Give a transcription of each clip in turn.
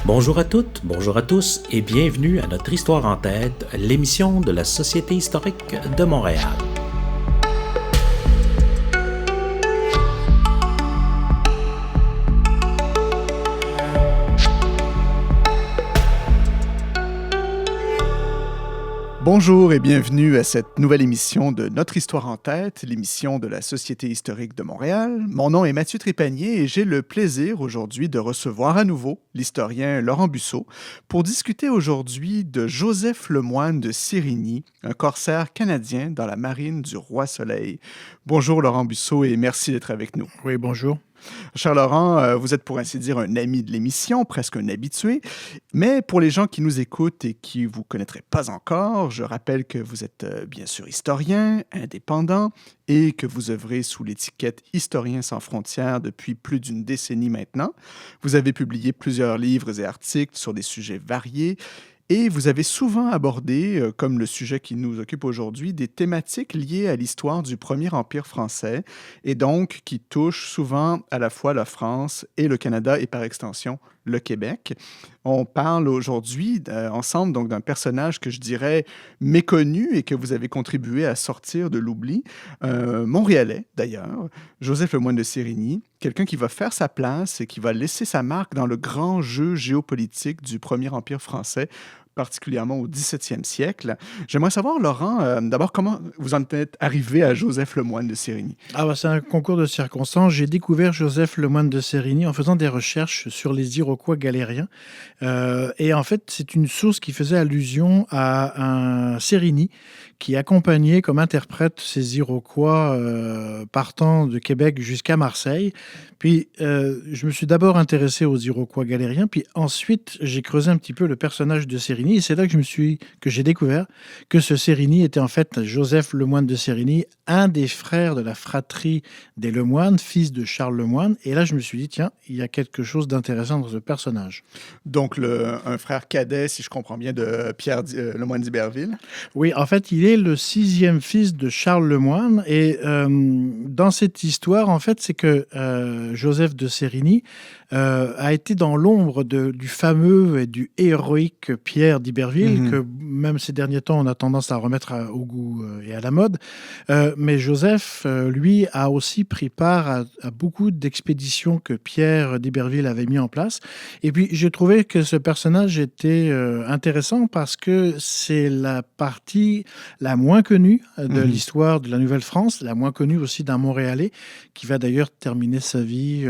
Bonjour à toutes, bonjour à tous et bienvenue à notre Histoire en tête, l'émission de la Société historique de Montréal. Bonjour et bienvenue à cette nouvelle émission de Notre Histoire en tête, l'émission de la Société historique de Montréal. Mon nom est Mathieu Trépanier et j'ai le plaisir aujourd'hui de recevoir à nouveau l'historien Laurent Busseau pour discuter aujourd'hui de Joseph Lemoine de Sérigny, un corsaire canadien dans la marine du Roi-Soleil. Bonjour Laurent Busseau et merci d'être avec nous. Oui, bonjour. Cher Laurent, vous êtes pour ainsi dire un ami de l'émission, presque un habitué, mais pour les gens qui nous écoutent et qui ne vous connaîtraient pas encore, je rappelle que vous êtes bien sûr historien, indépendant, et que vous œuvrez sous l'étiquette Historiens sans frontières depuis plus d'une décennie maintenant. Vous avez publié plusieurs livres et articles sur des sujets variés, et vous avez souvent abordé, comme le sujet qui nous occupe aujourd'hui, des thématiques liées à l'histoire du Premier Empire français et donc qui touchent souvent à la fois la France et le Canada et par extension le Québec. On parle aujourd'hui ensemble donc d'un personnage que je dirais méconnu et que vous avez contribué à sortir de l'oubli, Montréalais d'ailleurs, Joseph Lemoine de Sérigny, quelqu'un qui va faire sa place et qui va laisser sa marque dans le grand jeu géopolitique du Premier Empire français, particulièrement au XVIIe siècle. J'aimerais savoir, Laurent, d'abord, comment vous en êtes arrivé à Joseph Lemoine de Sérigny? C'est un concours de circonstances. J'ai découvert Joseph Lemoine de Sérigny en faisant des recherches sur les Iroquois galériens. Et en fait, c'est une source qui faisait allusion à un Sérigny qui accompagnait comme interprète ces Iroquois partant de Québec jusqu'à Marseille. Puis, je me suis d'abord intéressé aux Iroquois galériens, puis ensuite, j'ai creusé un petit peu le personnage de Sérigny. Et c'est là que j'ai découvert que ce Sérigny était en fait Joseph Lemoine de Sérigny, un des frères de la fratrie des Lemoine, fils de Charles Lemoine. Et là, je me suis dit, tiens, il y a quelque chose d'intéressant dans ce personnage. Donc, un frère cadet, si je comprends bien, de Pierre Lemoine d'Iberville. Oui, en fait, il est le 6e fils de Charles Lemoine. Et dans cette histoire, en fait, c'est que Joseph de Sérigny a été dans l'ombre du fameux et du héroïque Pierre d'Iberville, que même ces derniers temps, on a tendance à remettre au goût et à la mode. Mais Joseph, lui, a aussi pris part à beaucoup d'expéditions que Pierre d'Iberville avait mis en place. Et puis, j'ai trouvé que ce personnage était intéressant parce que c'est la partie la moins connue de l'histoire de la Nouvelle-France, la moins connue aussi d'un Montréalais, qui va d'ailleurs terminer sa vie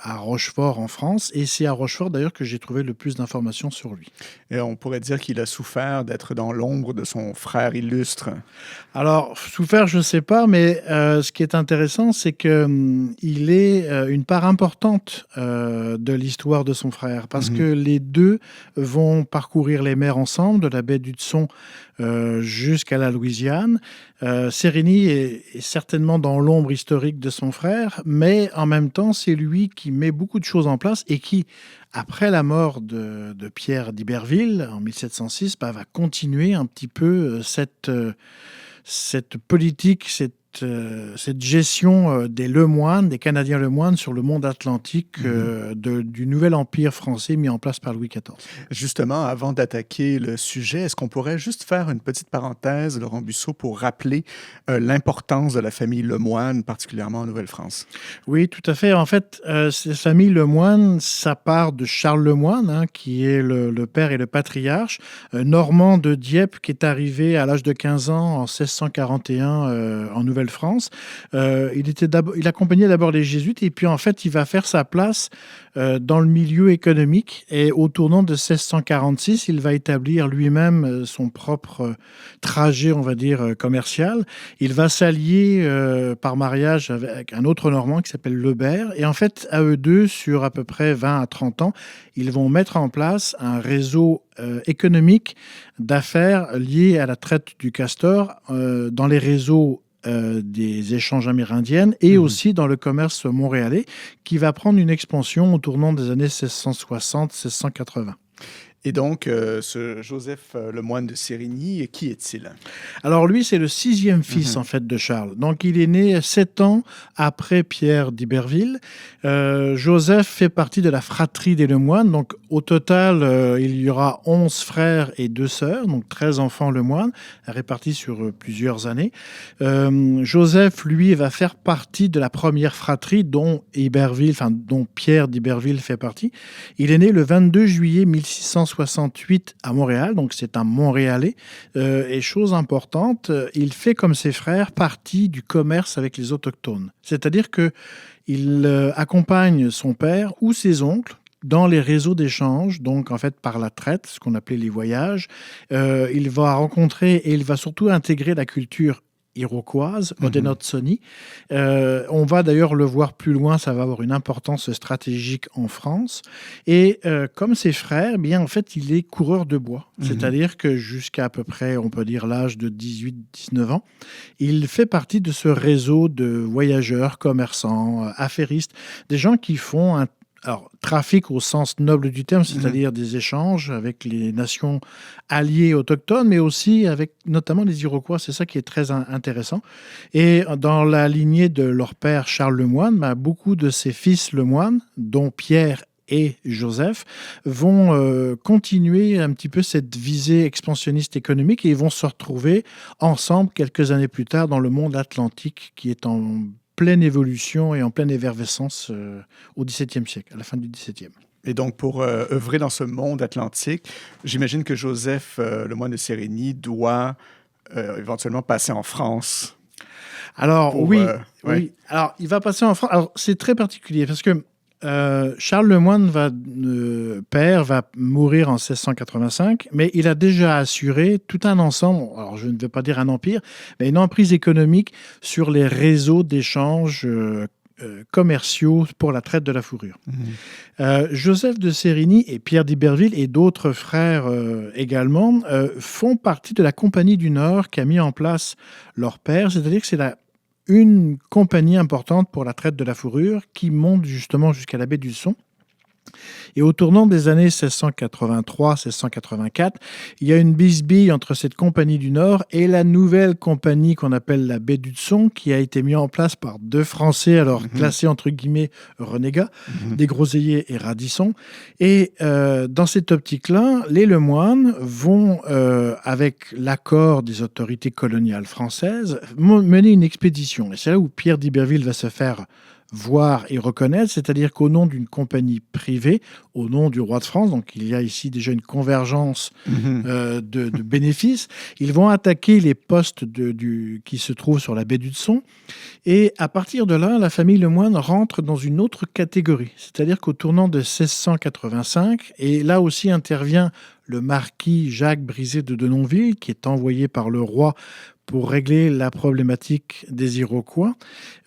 à Rochefort en France. Et c'est à Rochefort d'ailleurs que j'ai trouvé le plus d'informations sur lui. Et on pourrait dire qu'il a souffert d'être dans l'ombre de son frère illustre. Alors, souffert, je ne sais pas, mais ce qui est intéressant, c'est qu'il est une part importante de l'histoire de son frère, parce que les deux vont parcourir les mers ensemble, de la baie d'Hudson jusqu'à la Louisiane. Sérigny est certainement dans l'ombre historique de son frère, mais en même temps, c'est lui qui met beaucoup de choses en place et qui, après la mort de Pierre d'Iberville en 1706, va continuer un petit peu cette politique, cette gestion des Lemoine, des Canadiens Lemoine sur le monde atlantique du nouvel empire français mis en place par Louis XIV. Justement, avant d'attaquer le sujet, est-ce qu'on pourrait juste faire une petite parenthèse, Laurent Busseau, pour rappeler l'importance de la famille Lemoine, particulièrement en Nouvelle-France? Oui, tout à fait. En fait, cette famille Lemoine, ça part de Charles Lemoine, qui est le père et le patriarche, normand de Dieppe, qui est arrivé à l'âge de 15 ans en 1641 en Nouvelle-France. Il accompagnait d'abord les jésuites et puis en fait il va faire sa place dans le milieu économique et au tournant de 1646 il va établir lui-même son propre trajet, on va dire, commercial. Il va s'allier par mariage avec un autre Normand qui s'appelle Lebert et en fait à eux deux sur à peu près 20 à 30 ans ils vont mettre en place un réseau économique d'affaires lié à la traite du castor dans les réseaux des échanges amérindiennes et aussi dans le commerce montréalais qui va prendre une expansion au tournant des années 1660-1680. Et donc, ce Joseph Lemoine de Sérigny, qui est-il? Alors lui, c'est le 6e fils en fait de Charles. Donc il est né 7 ans après Pierre d'Iberville. Joseph fait partie de la fratrie des Lemoine. Donc Au total, il y aura 11 frères et 2 sœurs, donc 13 enfants lemoines, répartis sur plusieurs années. Joseph, lui, va faire partie de la première fratrie dont Pierre d'Iberville fait partie. Il est né le 22 juillet 1668 à Montréal, donc c'est un Montréalais. Et chose importante, il fait comme ses frères partie du commerce avec les autochtones. C'est-à-dire qu'il accompagne son père ou ses oncles dans les réseaux d'échange, donc en fait par la traite, ce qu'on appelait les voyages. Il va rencontrer et il va surtout intégrer la culture iroquoise, Haudenosaunee. On va d'ailleurs le voir plus loin, ça va avoir une importance stratégique en France. Et comme ses frères, bien en fait, il est coureur de bois. C'est-à-dire que jusqu'à peu près, on peut dire l'âge de 18-19 ans, il fait partie de ce réseau de voyageurs, commerçants, affairistes, des gens qui font un trafic au sens noble du terme, c'est-à-dire des échanges avec les nations alliées autochtones, mais aussi avec notamment les Iroquois. C'est ça qui est très intéressant. Et dans la lignée de leur père Charles Lemoine, beaucoup de ses fils Lemoine, dont Pierre et Joseph, vont continuer un petit peu cette visée expansionniste économique et ils vont se retrouver ensemble quelques années plus tard dans le monde atlantique qui est en pleine évolution et en pleine effervescence au XVIIe siècle, à la fin du XVIIe. Et donc, pour œuvrer dans ce monde atlantique, j'imagine que Joseph, le moine de Sérigny, doit éventuellement passer en France. Alors, oui. Alors, il va passer en France. Alors, c'est très particulier parce que Charles Lemoine, père, va mourir en 1685, mais il a déjà assuré tout un ensemble, alors je ne vais pas dire un empire, mais une emprise économique sur les réseaux d'échanges commerciaux pour la traite de la fourrure. Joseph de Sérigny et Pierre d'Iberville et d'autres frères également font partie de la Compagnie du Nord qui a mis en place leur père, c'est-à-dire que c'est une compagnie importante pour la traite de la fourrure qui monte justement jusqu'à la baie du Son. Et au tournant des années 1683-1684, il y a une bisbille entre cette compagnie du Nord et la nouvelle compagnie qu'on appelle la baie du Son, qui a été mise en place par 2 Français, alors classés entre guillemets renégats, des Groseilliers et Radisson. Et dans cette optique-là, les Lemoine vont, avec l'accord des autorités coloniales françaises, mener une expédition. Et c'est là où Pierre d'Iberville va se faire voir et reconnaître, c'est-à-dire qu'au nom d'une compagnie privée, au nom du roi de France, donc il y a ici déjà une convergence de bénéfices, ils vont attaquer les postes qui se trouvent sur la baie du Son. Et à partir de là, la famille Lemoine rentre dans une autre catégorie. C'est-à-dire qu'au tournant de 1685, et là aussi intervient le marquis Jacques Brisé de Denonville, qui est envoyé par le roi pour régler la problématique des Iroquois.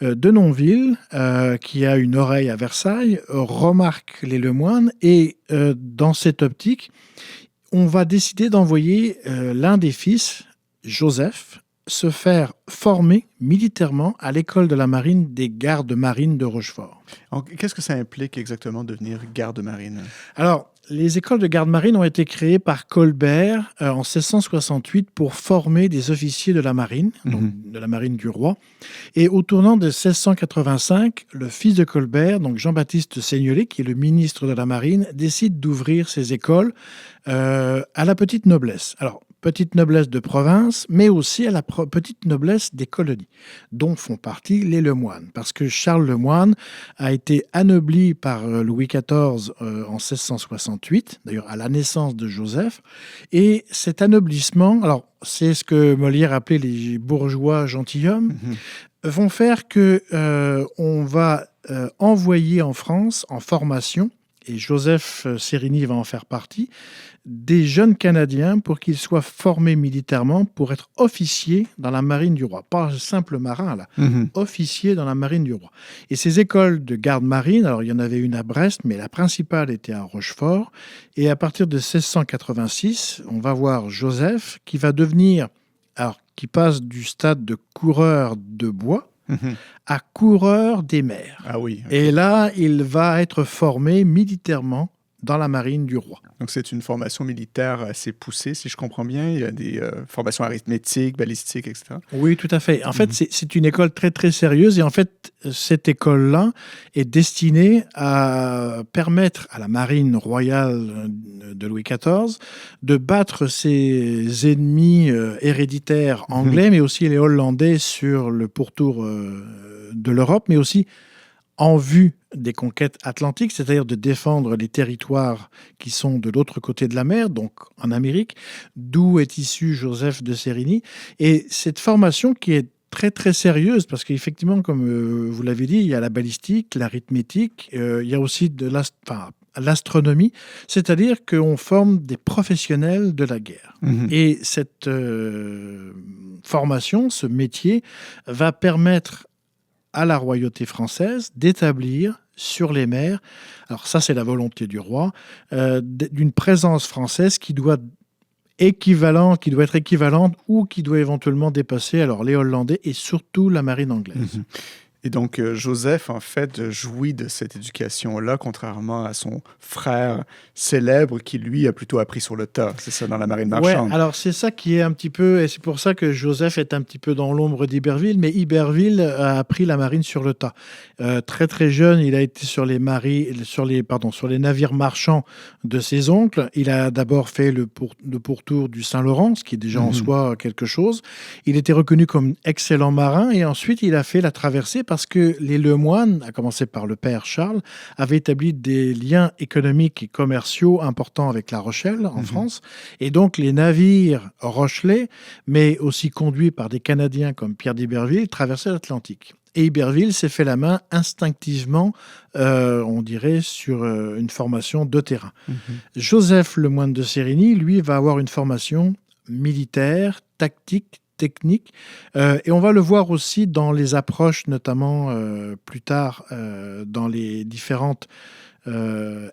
Denonville, qui a une oreille à Versailles, remarque les Lemoine et dans cette optique, on va décider d'envoyer l'un des fils, Joseph, se faire former militairement à l'école de la marine des gardes marines de Rochefort. Qu'est-ce que ça implique exactement devenir garde marine? Alors, les écoles de garde-marine ont été créées par Colbert en 1668 pour former des officiers de la marine, donc de la marine du roi. Et au tournant de 1685, le fils de Colbert, donc Jean-Baptiste Seignelay, qui est le ministre de la marine, décide d'ouvrir ces écoles à la petite noblesse. Alors, petite noblesse de province, mais aussi à la petite noblesse des colonies, dont font partie les Lemoine. Parce que Charles Lemoine a été anobli par Louis XIV en 1668, d'ailleurs à la naissance de Joseph. Et cet anoblissement, alors c'est ce que Molière appelait les bourgeois gentilshommes, vont faire que on va envoyer en France en formation, et Joseph Sérigny va en faire partie, des jeunes Canadiens pour qu'ils soient formés militairement pour être officiers dans la marine du roi. Pas simple marin, là. Officiers dans la marine du roi. Et ces écoles de garde marine, alors il y en avait une à Brest, mais la principale était à Rochefort. Et à partir de 1686, on va voir Joseph qui va devenir, alors qui passe du stade de coureur de bois à coureur des mers. Ah oui. Okay. Et là, il va être formé militairement dans la marine du roi. Donc, c'est une formation militaire assez poussée, si je comprends bien. Il y a des formations arithmétiques, balistiques, etc. Oui, tout à fait. En fait, c'est une école très, très sérieuse. Et en fait, cette école-là est destinée à permettre à la marine royale de Louis XIV de battre ses ennemis héréditaires anglais, mais aussi les Hollandais sur le pourtour de l'Europe, mais aussi en vue des conquêtes atlantiques, c'est-à-dire de défendre les territoires qui sont de l'autre côté de la mer, donc en Amérique, d'où est issu Joseph de Sérigny. Et cette formation qui est très très sérieuse, parce qu'effectivement, comme vous l'avez dit, il y a la balistique, l'arithmétique, il y a aussi de l'astronomie, c'est-à-dire qu'on forme des professionnels de la guerre. Et cette formation, ce métier, va permettre à la royauté française d'établir sur les mers, alors ça c'est la volonté du roi, d'une présence française qui doit être équivalente ou qui doit éventuellement dépasser alors les Hollandais et surtout la marine anglaise. Et donc, Joseph, en fait, jouit de cette éducation-là, contrairement à son frère célèbre qui, lui, a plutôt appris sur le tas. C'est ça, dans la marine marchande. Ouais, alors c'est ça qui est un petit peu... Et c'est pour ça que Joseph est un petit peu dans l'ombre d'Iberville, mais Iberville a appris la marine sur le tas. Très, très jeune, il a été sur les navires marchands de ses oncles. Il a d'abord fait le pourtour du Saint-Laurent, ce qui est déjà en soi quelque chose. Il était reconnu comme excellent marin et ensuite, il a fait la traversée parce que les Lemoine, à commencer par le père Charles, avaient établi des liens économiques et commerciaux importants avec La Rochelle, en France. Et donc, les navires rochelais, mais aussi conduits par des Canadiens comme Pierre d'Iberville, traversaient l'Atlantique. Et Iberville s'est fait la main instinctivement, on dirait, sur une formation de terrain. Joseph Lemoine de Sérigny, lui, va avoir une formation militaire, tactique, technique. Et on va le voir aussi dans les approches, notamment plus tard, dans les différentes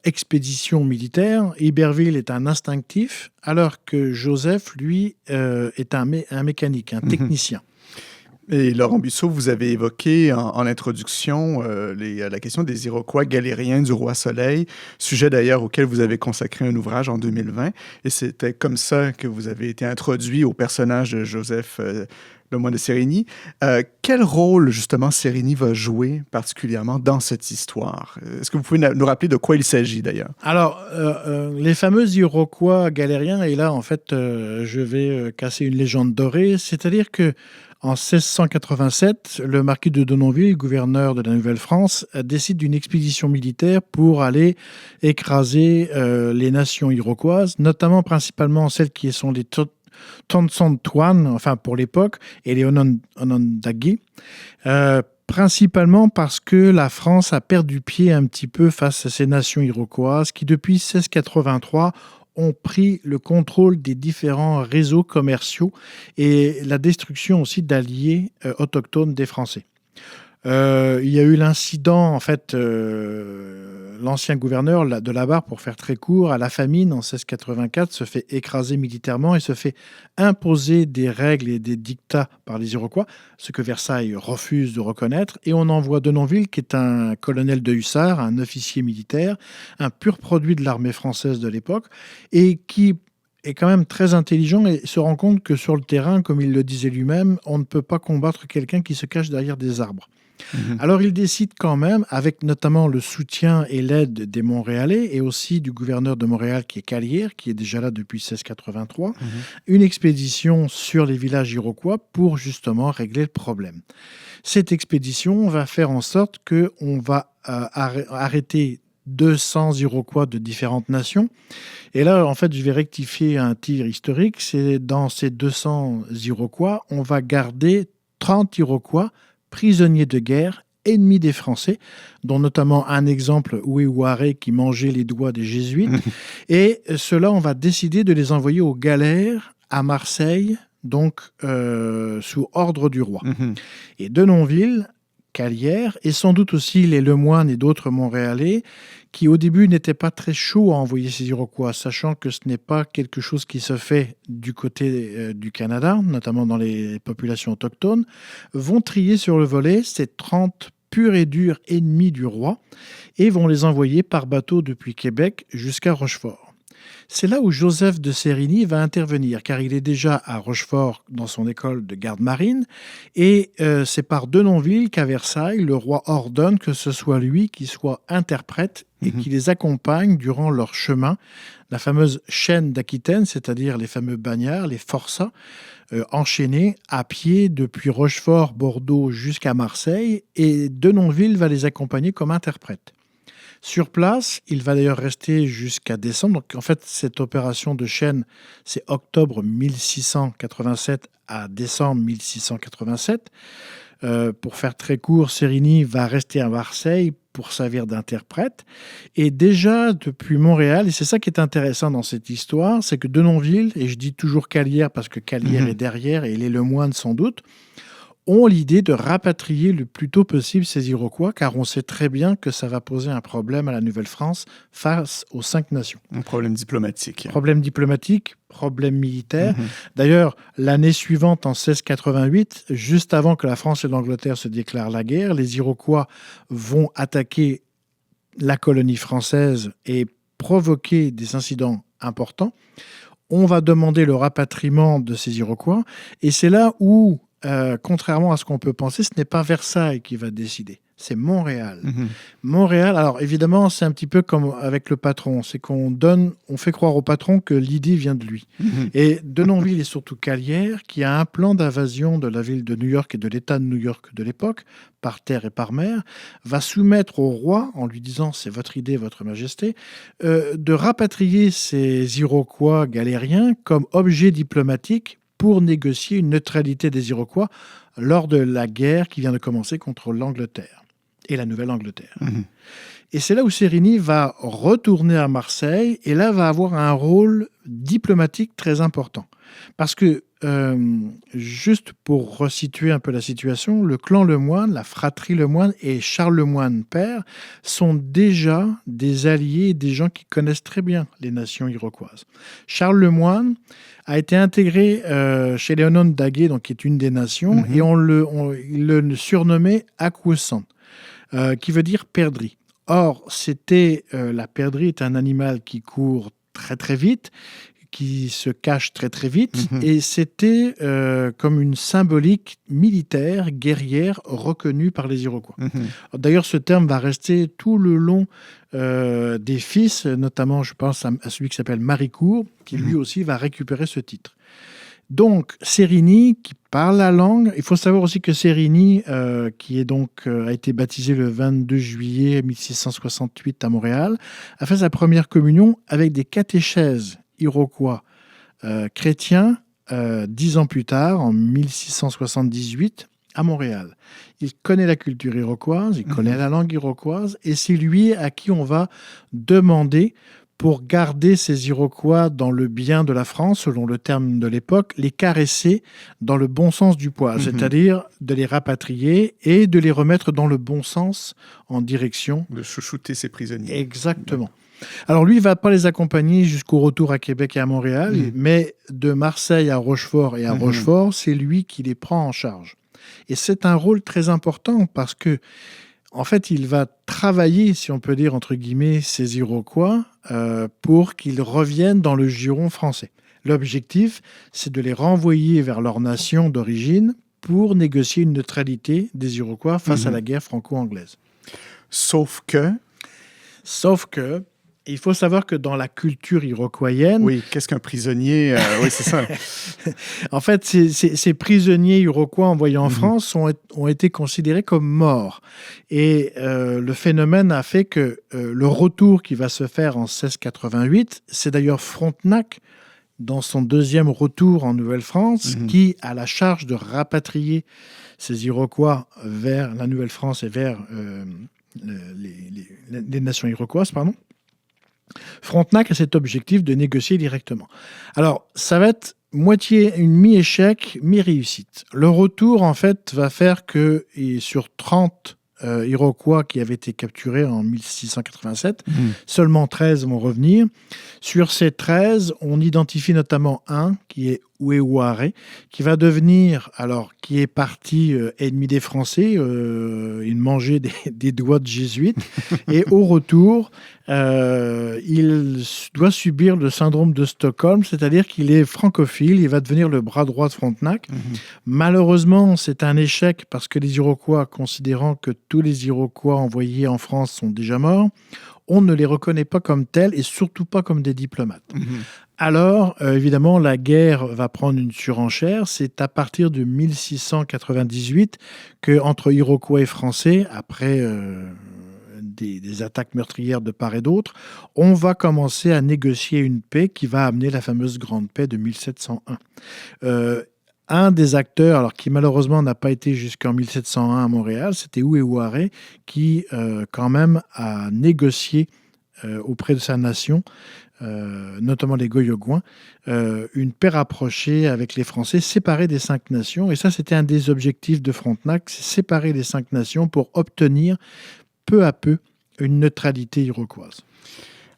expéditions militaires. Iberville est un instinctif, alors que Joseph, lui, est un mécanique, un technicien. Et Laurent Busseau, vous avez évoqué en introduction la question des Iroquois galériens du Roi Soleil, sujet d'ailleurs auquel vous avez consacré un ouvrage en 2020. Et c'était comme ça que vous avez été introduit au personnage de Joseph Lemoine de Sérigny. Quel rôle, justement, Sérigny va jouer particulièrement dans cette histoire? Est-ce que vous pouvez nous rappeler de quoi il s'agit, d'ailleurs? Alors, les fameux Iroquois galériens, et là, en fait, je vais casser une légende dorée, c'est-à-dire que en 1687, le marquis de Denonville, gouverneur de la Nouvelle-France, décide d'une expédition militaire pour aller écraser les nations iroquoises, notamment principalement celles qui sont les Tonsontoan, enfin pour l'époque, et les Onondaga, principalement parce que la France a perdu pied un petit peu face à ces nations iroquoises qui, depuis 1683, ont pris le contrôle des différents réseaux commerciaux et la destruction aussi d'alliés autochtones des Français. Il y a eu l'incident, en fait, l'ancien gouverneur de la Barre, pour faire très court, à la famine en 1684, se fait écraser militairement et se fait imposer des règles et des dictats par les Iroquois, ce que Versailles refuse de reconnaître. Et on envoie Denonville, qui est un colonel de hussards, un officier militaire, un pur produit de l'armée française de l'époque, et qui est quand même très intelligent et se rend compte que sur le terrain, comme il le disait lui-même, on ne peut pas combattre quelqu'un qui se cache derrière des arbres. Alors il décide quand même, avec notamment le soutien et l'aide des Montréalais et aussi du gouverneur de Montréal qui est Calière, qui est déjà là depuis 1683, une expédition sur les villages iroquois pour justement régler le problème. Cette expédition va faire en sorte qu'on va arrêter 200 Iroquois de différentes nations. Et là, en fait, je vais rectifier un tir historique. C'est dans ces 200 Iroquois, on va garder 30 Iroquois prisonniers de guerre, ennemis des Français, dont notamment un exemple, Oué-Ouaré, qui mangeait les doigts des Jésuites. Et ceux-là, on va décider de les envoyer aux galères à Marseille, donc sous ordre du roi. Et Denonville, Calière, et sans doute aussi les Lemoine et d'autres Montréalais, qui au début n'étaient pas très chauds à envoyer ces Iroquois, sachant que ce n'est pas quelque chose qui se fait du côté du Canada, notamment dans les populations autochtones, vont trier sur le volet ces 30 pur et dur ennemis du roi et vont les envoyer par bateau depuis Québec jusqu'à Rochefort. C'est là où Joseph de Sérigny va intervenir, car il est déjà à Rochefort dans son école de garde marine, et c'est par Denonville qu'à Versailles, le roi ordonne que ce soit lui qui soit interprète et qui les accompagne durant leur chemin, la fameuse chaîne d'Aquitaine, c'est-à-dire les fameux bagnards, les forçats, enchaînés à pied depuis Rochefort, Bordeaux jusqu'à Marseille, et Denonville va les accompagner comme interprète. Sur place, il va d'ailleurs rester jusqu'à décembre. Donc, en fait, cette opération de chaîne, c'est octobre 1687 à décembre 1687. Pour faire très court, Sérigny va rester à Marseille pour servir d'interprète. Et déjà, depuis Montréal, et c'est ça qui est intéressant dans cette histoire, c'est que Denonville, et je dis toujours Calière parce que Calière est derrière et il est le moine sans doute, ont l'idée de rapatrier le plus tôt possible ces Iroquois, car on sait très bien que ça va poser un problème à la Nouvelle-France face aux 5 nations. Un problème diplomatique. Problème diplomatique, problème militaire. D'ailleurs, l'année suivante, en 1688, juste avant que la France et l'Angleterre se déclarent la guerre, les Iroquois vont attaquer la colonie française et provoquer des incidents importants. On va demander le rapatriement de ces Iroquois, et c'est là où contrairement à ce qu'on peut penser, ce n'est pas Versailles qui va décider, c'est Montréal. Montréal, alors évidemment, c'est un petit peu comme avec le patron, c'est on fait croire au patron que l'idée vient de lui. Et Denonville et surtout Calière, qui a un plan d'invasion de la ville de New York et de l'État de New York de l'époque, par terre et par mer, va soumettre au roi, en lui disant « c'est votre idée, votre majesté », de rapatrier ces Iroquois galériens comme objet diplomatique pour négocier une neutralité des Iroquois lors de la guerre qui vient de commencer contre l'Angleterre et la Nouvelle-Angleterre. Et c'est là où Sérigny va retourner à Marseille et là va avoir un rôle diplomatique très important. Parce que, juste pour resituer un peu la situation, le clan Lemoine, la fratrie Lemoine et Charles Lemoine père sont déjà des alliés, des gens qui connaissent très bien les nations iroquoises. Charles Lemoine a été intégré chez les Onondaga, donc qui est une des nations, et il le surnommait Akwesant, qui veut dire perdrix. Or, la perdrix est un animal qui court très très vite, qui se cache très très vite, et c'était comme une symbolique militaire, guerrière, reconnue par les Iroquois. D'ailleurs, ce terme va rester tout le long des fils, notamment je pense à celui qui s'appelle Maricourt, qui lui aussi va récupérer ce titre. Donc, Sérigny, qui parle la langue, il faut savoir aussi que Sérigny, qui est donc, a été baptisé le 22 juillet 1668 à Montréal, a fait sa première communion avec des catéchèses iroquois chrétiens 10 ans plus tard, en 1678, à Montréal. Il connaît la culture iroquoise, il connaît la langue iroquoise, et c'est lui à qui on va demander, pour garder ces Iroquois dans le bien de la France, selon le terme de l'époque, les caresser dans le bon sens du poil, c'est-à-dire de les rapatrier et de les remettre dans le bon sens en direction... De chouchouter ses prisonniers. Exactement. Alors lui, il ne va pas les accompagner jusqu'au retour à Québec et à Montréal, mais de Marseille à Rochefort et à Rochefort, c'est lui qui les prend en charge. Et c'est un rôle très important parce que, en fait, il va travailler, si on peut dire, entre guillemets, ces Iroquois pour qu'ils reviennent dans le giron français. L'objectif, c'est de les renvoyer vers leur nation d'origine pour négocier une neutralité des Iroquois face à la guerre franco-anglaise. Sauf que, il faut savoir que dans la culture iroquoienne... Oui, qu'est-ce qu'un prisonnier Oui, c'est ça. En fait, ces prisonniers iroquois envoyés en France ont été considérés comme morts. Et le phénomène a fait que le retour qui va se faire en 1688, c'est d'ailleurs Frontenac, dans son deuxième retour en Nouvelle-France, qui a la charge de rapatrier ces Iroquois vers la Nouvelle-France et vers les nations iroquoises, pardon. Frontenac a cet objectif de négocier directement. Alors, ça va être une mi-échec, mi-réussite. Le retour, en fait, va faire que sur 30 Iroquois qui avaient été capturés en 1687, seulement 13 vont revenir. Sur ces 13, on identifie notamment un qui est Uéouaré, qui va devenir, qui est parti ennemi des Français, il mangeait des doigts de jésuite, et au retour, il doit subir le syndrome de Stockholm, c'est-à-dire qu'il est francophile, il va devenir le bras droit de Frontenac. Malheureusement, c'est un échec parce que les Iroquois, considérant que tous les Iroquois envoyés en France sont déjà morts, on ne les reconnaît pas comme tels et surtout pas comme des diplomates. Alors, évidemment, la guerre va prendre une surenchère. C'est à partir de 1698 qu'entre Iroquois et Français, après des attaques meurtrières de part et d'autre, on va commencer à négocier une paix qui va amener la fameuse Grande Paix de 1701. Un des acteurs, qui malheureusement n'a pas été jusqu'en 1701 à Montréal, c'était Uéouaré, qui quand même a négocié auprès de sa nation, notamment les Goyogouins, une paix rapprochée avec les Français, séparée des 5 nations. Et ça, c'était un des objectifs de Frontenac, c'est séparer les 5 nations pour obtenir peu à peu une neutralité iroquoise.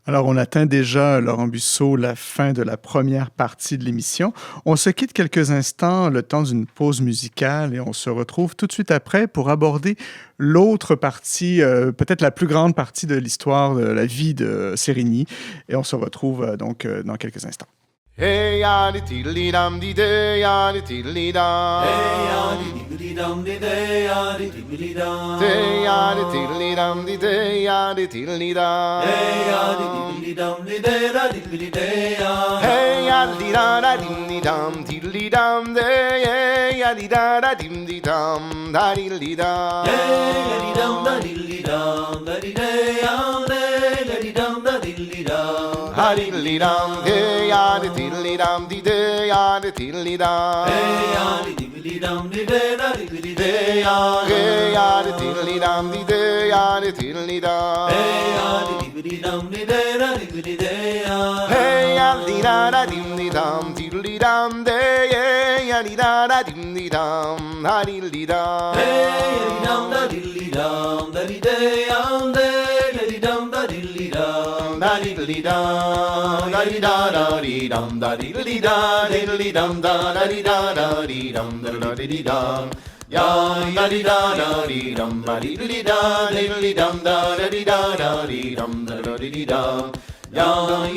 Alors, on atteint déjà, Laurent Busseau, la fin de la première partie de l'émission. On se quitte quelques instants, le temps d'une pause musicale, et on se retrouve tout de suite après pour aborder l'autre partie, peut-être la plus grande partie de l'histoire de la vie de Sérigny. Et on se retrouve donc dans quelques instants. Hey ya di tiddly dum di day ya di tiddly dum. Hey ya di diddly dum di day ya di diddly dum. Day ya di tiddly dum di day ya di tiddly dum. Hey ya di diddly dum di day da diddly day ya. Hey ya di da da dim di dum tiddly dum day. Hey ya di da da dim di dum da diddly dum. Hey ya di dum da diddly dum da di day ya day da di dum da diddly dum. Da diddly dum. Hey ya di tiddly dum di day ya di tiddly dum. Hey ya di diddly dum di day da diddly day ya. Hey ya di tiddly dum di day ya di tiddly dum. Hey ya di diddly dum di day da diddly day ya. Hey ya di da da dim di dum diddly dum day. Hey ya di da da dim di dum da diddly dum. Hey ya di dum da diddly dum da di day ya day da di dum da diddly dum da diddly dum da di da da di dum da diddly da diddly dum da da di da da di dum da da di dum. Ya ya di da da di dum ba diddly da diddly dum da da di da da di dum da da di dum. Ya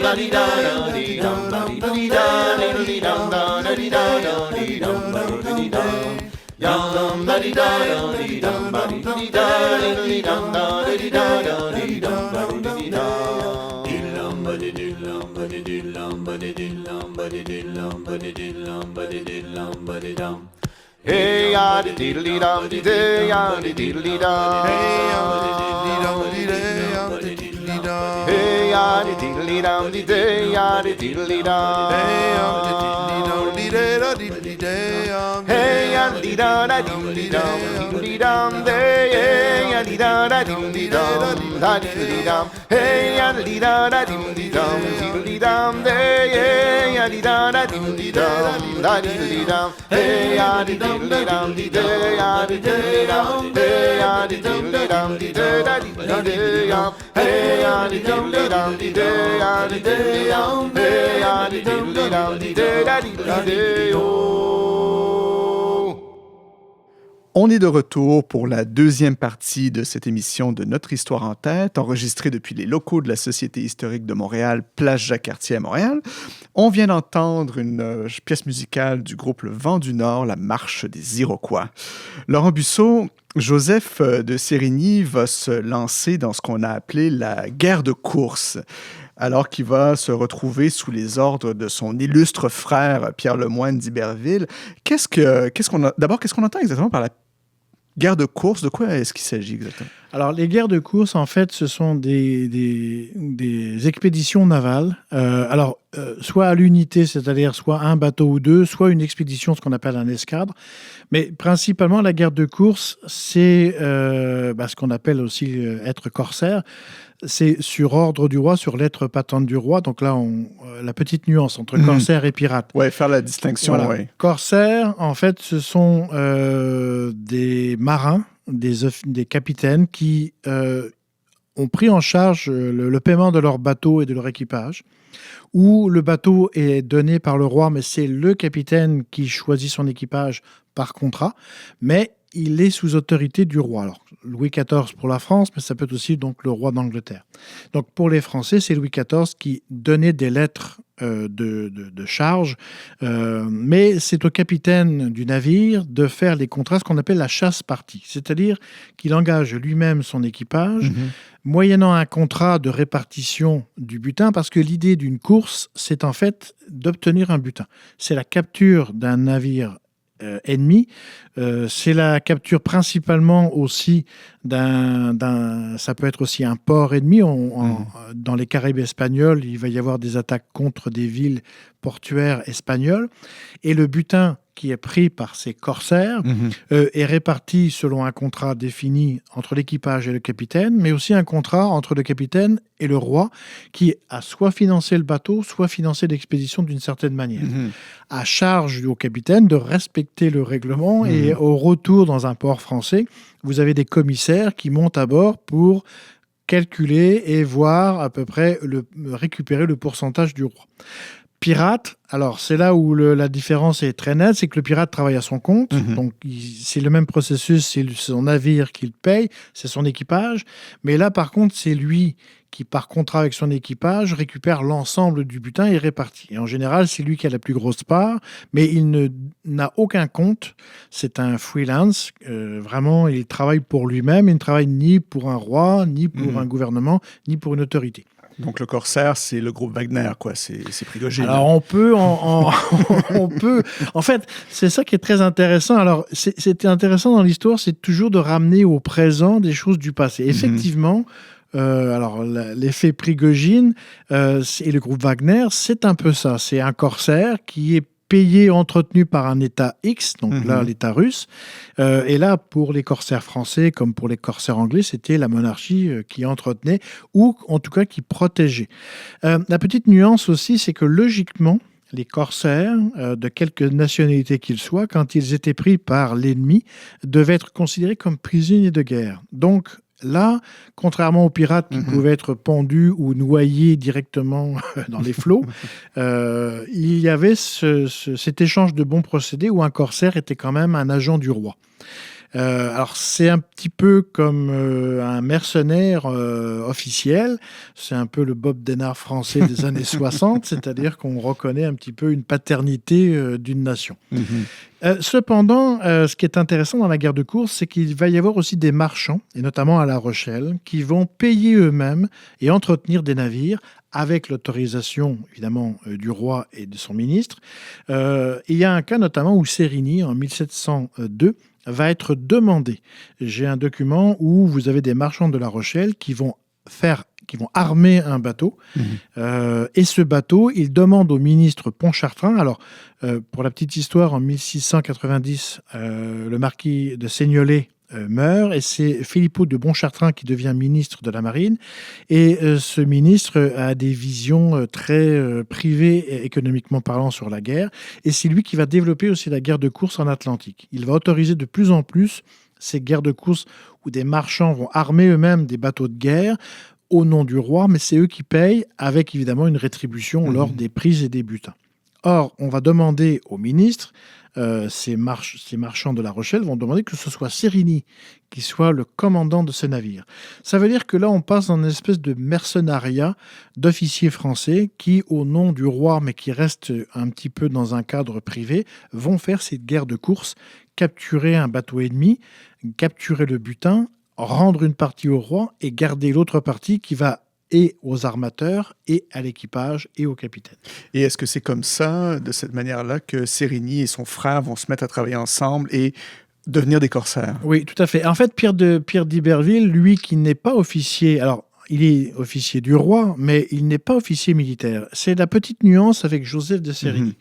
ya di da da di dum ba diddly da diddly dum da da di da da di dum da da di dum. Yum da di da da di dum ba di da diddly dum da da di da da di dum ba di da. Dilum ba di dilum ba di dilum ba di dilum ba di dilum ba di dilum ba di dilum ba di dum. Hey ya di diddly dum di day ya di diddly dum. Hey ya di diddly dum di day ya di diddly dum. Hey ya di diddly dum di day ya di diddly dum. Hey ya di diddly dum di day da diddly day ya. Hey ya di da da diddly dum diddly dum day. Hey ya di da da diddly dum da diddly dum. Hey ya di da da diddly dum diddly dum day. Hey ya di da da diddly dum da diddly dum. Hey ya di diddly dum di day ya di day dum. Hey ya di diddly dum di day da diddly day dum. Hey ya di diddly dum di day ya di day dum. Hey ya di diddly dum di day da diddly day oh. On est de retour pour la deuxième partie de cette émission de Notre Histoire en tête, enregistrée depuis les locaux de la Société historique de Montréal, Place Jacques-Cartier à Montréal. On vient d'entendre une pièce musicale du groupe Le Vent du Nord, La Marche des Iroquois. Laurent Busseau, Joseph de Sérigny va se lancer dans ce qu'on a appelé la guerre de course, alors qu'il va se retrouver sous les ordres de son illustre frère Pierre Lemoine d'Iberville. Qu'est-ce qu'on entend exactement par la guerre de course? De quoi est-ce qu'il s'agit exactement? Alors, les guerres de course, en fait, ce sont des expéditions navales. Soit à l'unité, c'est-à-dire soit un bateau ou deux, soit une expédition, ce qu'on appelle un escadre. Mais principalement, la guerre de course, c'est ce qu'on appelle aussi être corsaire. C'est sur ordre du roi, sur lettre patente du roi. Donc là, la petite nuance entre corsaire et pirate. Oui, faire la distinction, voilà. Oui. Corsaire, en fait, ce sont des marins, des capitaines qui ont pris en charge le paiement de leur bateau et de leur équipage, où le bateau est donné par le roi, mais c'est le capitaine qui choisit son équipage par contrat, mais il est sous autorité du roi. Alors, Louis XIV pour la France, mais ça peut être aussi donc, le roi d'Angleterre. Donc pour les Français, c'est Louis XIV qui donnait des lettres de charge, mais c'est au capitaine du navire de faire les contrats, ce qu'on appelle la chasse-partie, c'est-à-dire qu'il engage lui-même son équipage, moyennant un contrat de répartition du butin, parce que l'idée d'une course, c'est en fait d'obtenir un butin. C'est la capture d'un navire ennemi. C'est la capture principalement aussi ça peut être aussi un port ennemi. Dans les Caraïbes espagnols, il va y avoir des attaques contre des villes portuaires espagnoles. Et le butin qui est pris par ces corsaires est réparti selon un contrat défini entre l'équipage et le capitaine, mais aussi un contrat entre le capitaine et le roi qui a soit financé le bateau, soit financé l'expédition d'une certaine manière. À charge au capitaine de respecter le règlement et au retour dans un port français, vous avez des commissaires qui montent à bord pour calculer et voir à peu près récupérer le pourcentage du roi. Pirate, alors c'est là où la différence est très nette, c'est que le pirate travaille à son compte, donc c'est le même processus, c'est son navire qu'il paye, c'est son équipage, mais là par contre c'est lui qui par contrat avec son équipage récupère l'ensemble du butin et répartit. Et en général c'est lui qui a la plus grosse part, mais il n'a aucun compte, c'est un freelance, vraiment il travaille pour lui-même, il ne travaille ni pour un roi, ni pour un gouvernement, ni pour une autorité. Donc le corsaire, c'est le groupe Wagner, quoi. C'est Prigogine. Alors on peut, on peut. En fait, c'est ça qui est très intéressant. Alors c'était intéressant dans l'histoire, c'est toujours de ramener au présent des choses du passé. Effectivement. Alors, l'effet Prigogine et le groupe Wagner, c'est un peu ça. C'est un corsaire qui est payé, entretenu par un État X, donc là, l'État russe. Et là, pour les corsaires français, comme pour les corsaires anglais, c'était la monarchie qui entretenait, ou en tout cas qui protégeait. La petite nuance aussi, c'est que logiquement, les corsaires, de quelque nationalité qu'ils soient, quand ils étaient pris par l'ennemi, devaient être considérés comme prisonniers de guerre. Donc, là, contrairement aux pirates qui pouvaient être pendus ou noyés directement dans les flots, il y avait cet échange de bons procédés où un corsaire était quand même un agent du roi. Alors, c'est un petit peu comme un mercenaire officiel. C'est un peu le Bob Denard français des années 60, c'est-à-dire qu'on reconnaît un petit peu une paternité d'une nation. Cependant, ce qui est intéressant dans la guerre de course, c'est qu'il va y avoir aussi des marchands, et notamment à La Rochelle, qui vont payer eux-mêmes et entretenir des navires avec l'autorisation, évidemment, du roi et de son ministre. Il y a un cas notamment où Sérigny, en 1702, va être demandé. J'ai un document où vous avez des marchands de La Rochelle qui vont armer un bateau. Et ce bateau, il demande au ministre Pontchartrain. Alors, pour la petite histoire, en 1690, le marquis de Seignelay meurt et c'est Filippo de Pontchartrain qui devient ministre de la Marine. Et ce ministre a des visions très privées, économiquement parlant, sur la guerre. Et c'est lui qui va développer aussi la guerre de course en Atlantique. Il va autoriser de plus en plus ces guerres de course où des marchands vont armer eux-mêmes des bateaux de guerre au nom du roi, mais c'est eux qui payent avec évidemment une rétribution lors des prises et des butins. Or, on va demander au ministre, ces marchands de La Rochelle vont demander que ce soit Sérigny qui soit le commandant de ce navire. Ça veut dire que là, on passe dans une espèce de mercenariat d'officiers français qui, au nom du roi, mais qui restent un petit peu dans un cadre privé, vont faire cette guerre de course, capturer un bateau ennemi, capturer le butin, rendre une partie au roi et garder l'autre partie qui va et aux armateurs, et à l'équipage, et au capitaine. Et est-ce que c'est comme ça, de cette manière-là, que Sérigny et son frère vont se mettre à travailler ensemble et devenir des corsaires? Oui, tout à fait. En fait, Pierre d'Iberville, lui qui n'est pas officier, alors il est officier du roi, mais il n'est pas officier militaire. C'est la petite nuance avec Joseph de Sérigny.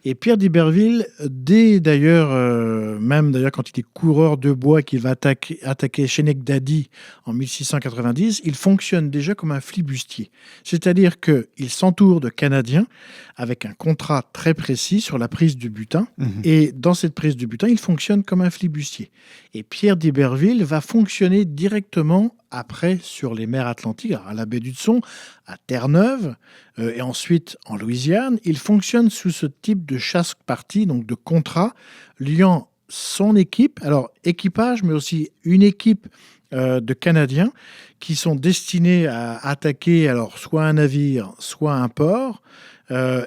Et Pierre d'Iberville, même d'ailleurs quand il est coureur de bois, qu'il va attaquer Chenectadi en 1690, il fonctionne déjà comme un flibustier. C'est-à-dire qu'il s'entoure de Canadiens avec un contrat très précis sur la prise du butin. Et dans cette prise du butin, il fonctionne comme un flibustier. Et Pierre d'Iberville va fonctionner directement après sur les mers Atlantiques, alors à la baie d'Hudson, à Terre-Neuve, et ensuite en Louisiane. Il fonctionne sous ce type de chasse-partie, donc de contrat, liant son équipe, alors équipage, mais aussi une équipe de Canadiens qui sont destinés à attaquer alors soit un navire, soit un port.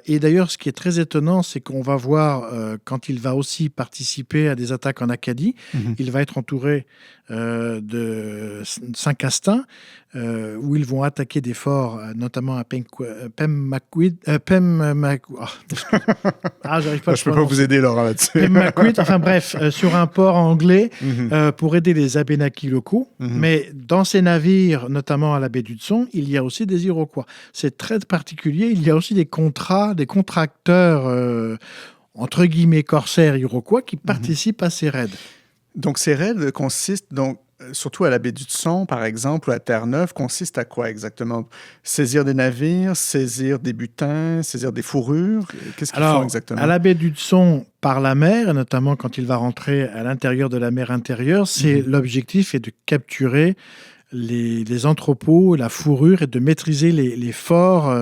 Et d'ailleurs, ce qui est très étonnant, c'est qu'on va voir, quand il va aussi participer à des attaques en Acadie, il va être entouré de Saint-Castin, où ils vont attaquer des forts, notamment à Pemaquid. J'arrive pas à Je peux pas vous aider, Laurent, là-dessus. Pemaquid, enfin bref, sur un port anglais pour aider les Abénakis locaux. Mais dans ces navires, notamment à la baie d'Hudson, il y a aussi des Iroquois. C'est très particulier. Il y a aussi des contracteurs, entre guillemets, corsaires iroquois qui participent à ces raids. Donc, ces raids consistent, surtout à la baie d'Hudson, par exemple, ou à Terre-Neuve, consistent à quoi exactement? Saisir des navires, saisir des butins, saisir des fourrures? Qu'est-ce qu'ils font exactement? À la baie d'Hudson, par la mer, et notamment quand il va rentrer à l'intérieur de la mer intérieure, l'objectif est de capturer les entrepôts, la fourrure, et de maîtriser les forts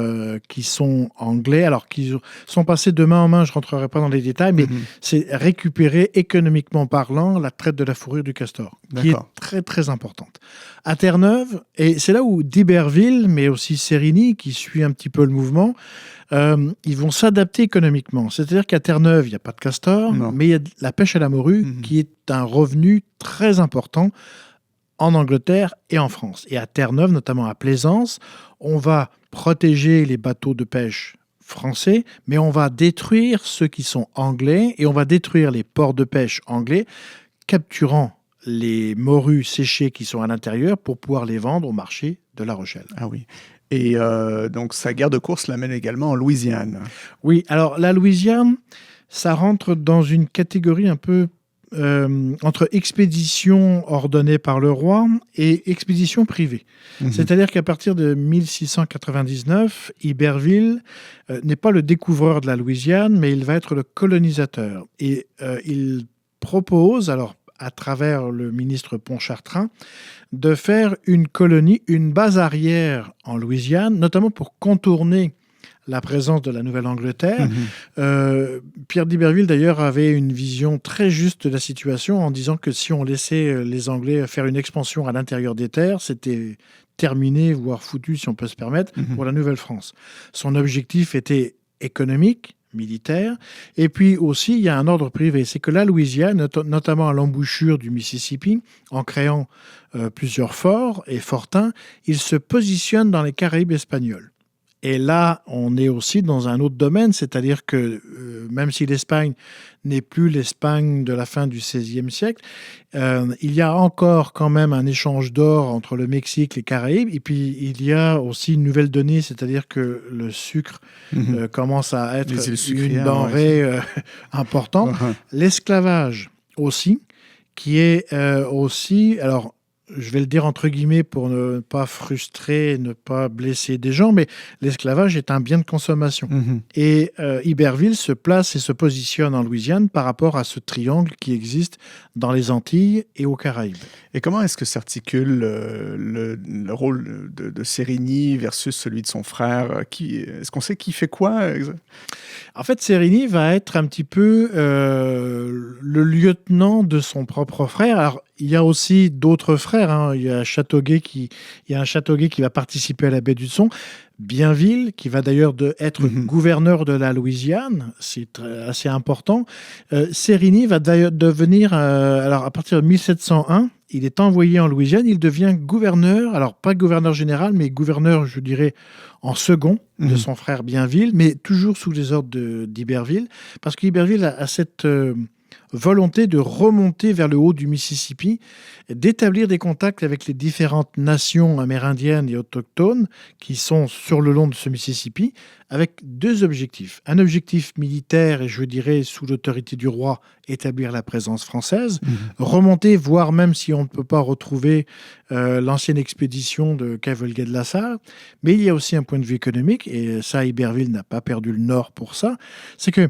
qui sont anglais, alors qui sont passés de main en main, je ne rentrerai pas dans les détails, mais c'est récupérer économiquement parlant la traite de la fourrure du castor, qui est très très importante. À Terre-Neuve, et c'est là où d'Iberville, mais aussi Serigny, qui suit un petit peu le mouvement, ils vont s'adapter économiquement. C'est-à-dire qu'à Terre-Neuve, il n'y a pas de castor, mais il y a de la pêche à la morue, qui est un revenu très important en Angleterre et en France. Et à Terre-Neuve, notamment à Plaisance, on va protéger les bateaux de pêche français, mais on va détruire ceux qui sont anglais et on va détruire les ports de pêche anglais, capturant les morues séchées qui sont à l'intérieur pour pouvoir les vendre au marché de La Rochelle. Ah oui. Et donc, sa guerre de course l'amène également en Louisiane. Oui, alors la Louisiane, ça rentre dans une catégorie un peu entre expédition ordonnée par le roi et expédition privée. C'est-à-dire qu'à partir de 1699, Iberville n'est pas le découvreur de la Louisiane, mais il va être le colonisateur. Et il propose, alors à travers le ministre Pontchartrain, de faire une colonie, une base arrière en Louisiane, notamment pour contourner la présence de la Nouvelle-Angleterre. Pierre d'Iberville, d'ailleurs, avait une vision très juste de la situation en disant que si on laissait les Anglais faire une expansion à l'intérieur des terres, c'était terminé, voire foutu, si on peut se permettre, pour la Nouvelle-France. Son objectif était économique, militaire, et puis aussi, il y a un ordre privé. C'est que la Louisiane, notamment à l'embouchure du Mississippi, en créant plusieurs forts et fortins, il se positionne dans les Caraïbes espagnols. Et là, on est aussi dans un autre domaine, c'est-à-dire que même si l'Espagne n'est plus l'Espagne de la fin du XVIe siècle, il y a encore quand même un échange d'or entre le Mexique et les Caraïbes. Et puis, il y a aussi une nouvelle donnée, c'est-à-dire que le sucre commence à être une denrée importante. L'esclavage aussi, qui est aussi... Alors, je vais le dire entre guillemets pour ne pas frustrer, ne pas blesser des gens, mais l'esclavage est un bien de consommation. Et Iberville se place et se positionne en Louisiane par rapport à ce triangle qui existe dans les Antilles et aux Caraïbes. Et comment est-ce que s'articule le rôle de Serigny versus celui de son frère? Est-ce qu'on sait qui fait quoi? En fait, Serigny va être un petit peu le lieutenant de son propre frère. Alors, il y a aussi d'autres frères. Il y a un Châteauguay qui va participer à la baie d'Hudson. Bienville, qui va d'ailleurs être gouverneur de la Louisiane, c'est assez important. Serigny va d'ailleurs devenir, alors à partir de 1701, il est envoyé en Louisiane, il devient gouverneur, alors pas gouverneur général, mais gouverneur, je dirais, en second de son frère Bienville, mais toujours sous les ordres d'Iberville, parce qu'Iberville a cette volonté de remonter vers le haut du Mississippi, d'établir des contacts avec les différentes nations amérindiennes et autochtones qui sont sur le long de ce Mississippi, avec deux objectifs. Un objectif militaire, et je dirais sous l'autorité du roi, établir la présence française, remonter, voire même si on ne peut pas retrouver l'ancienne expédition de Cavelier de la Sarre. Mais il y a aussi un point de vue économique, et ça, Iberville n'a pas perdu le nord pour ça, c'est que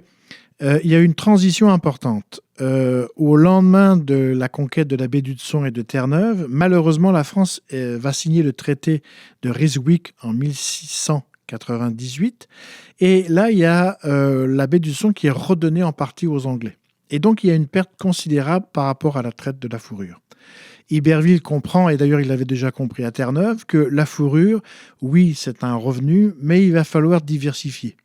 il y a une transition importante. au lendemain de la conquête de la baie d'Hudson et de Terre-Neuve, malheureusement, la France va signer le traité de Ryswick en 1698. Et là, il y a la baie d'Hudson qui est redonnée en partie aux Anglais. Et donc, il y a une perte considérable par rapport à la traite de la fourrure. Iberville comprend, et d'ailleurs il l'avait déjà compris à Terre-Neuve, que la fourrure, oui, c'est un revenu, mais il va falloir diversifier.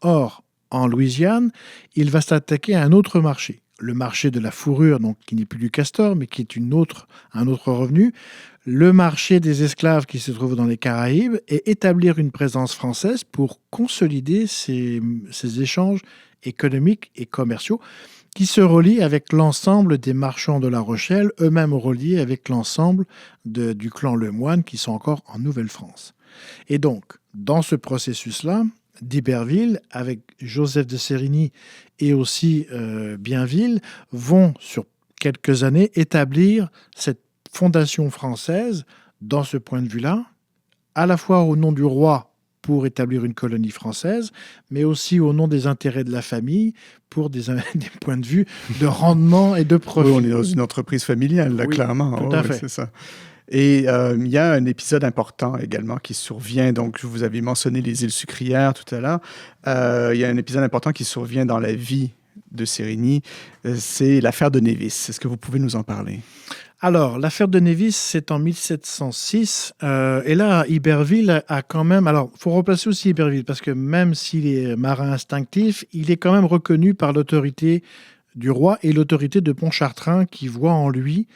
Or, en Louisiane, il va s'attaquer à un autre marché. Le marché de la fourrure, donc, qui n'est plus du castor, mais qui est un autre revenu. Le marché des esclaves qui se trouve dans les Caraïbes et établir une présence française pour consolider ces échanges économiques et commerciaux qui se relient avec l'ensemble des marchands de La Rochelle, eux-mêmes reliés avec l'ensemble du clan Lemoine qui sont encore en Nouvelle-France. Et donc, dans ce processus-là, d'Iberville, avec Joseph de Sérigny et aussi Bienville, vont sur quelques années établir cette fondation française dans ce point de vue-là, à la fois au nom du roi pour établir une colonie française, mais aussi au nom des intérêts de la famille pour des points de vue de rendement et de profit. Oui, on est dans une entreprise familiale, là, oui, clairement. Tout à fait. C'est ça. Et il y a un épisode important également qui survient. Donc, vous avez mentionné les îles sucrières tout à l'heure. Il y a un épisode important qui survient dans la vie de Sérigny. C'est l'affaire de Nevis. Est-ce que vous pouvez nous en parler? Alors, l'affaire de Nevis, c'est en 1706. Et là, Iberville a quand même... Alors, il faut replacer aussi Iberville, parce que même s'il est marin instinctif, il est quand même reconnu par l'autorité du roi et l'autorité de Pontchartrain qui voit en lui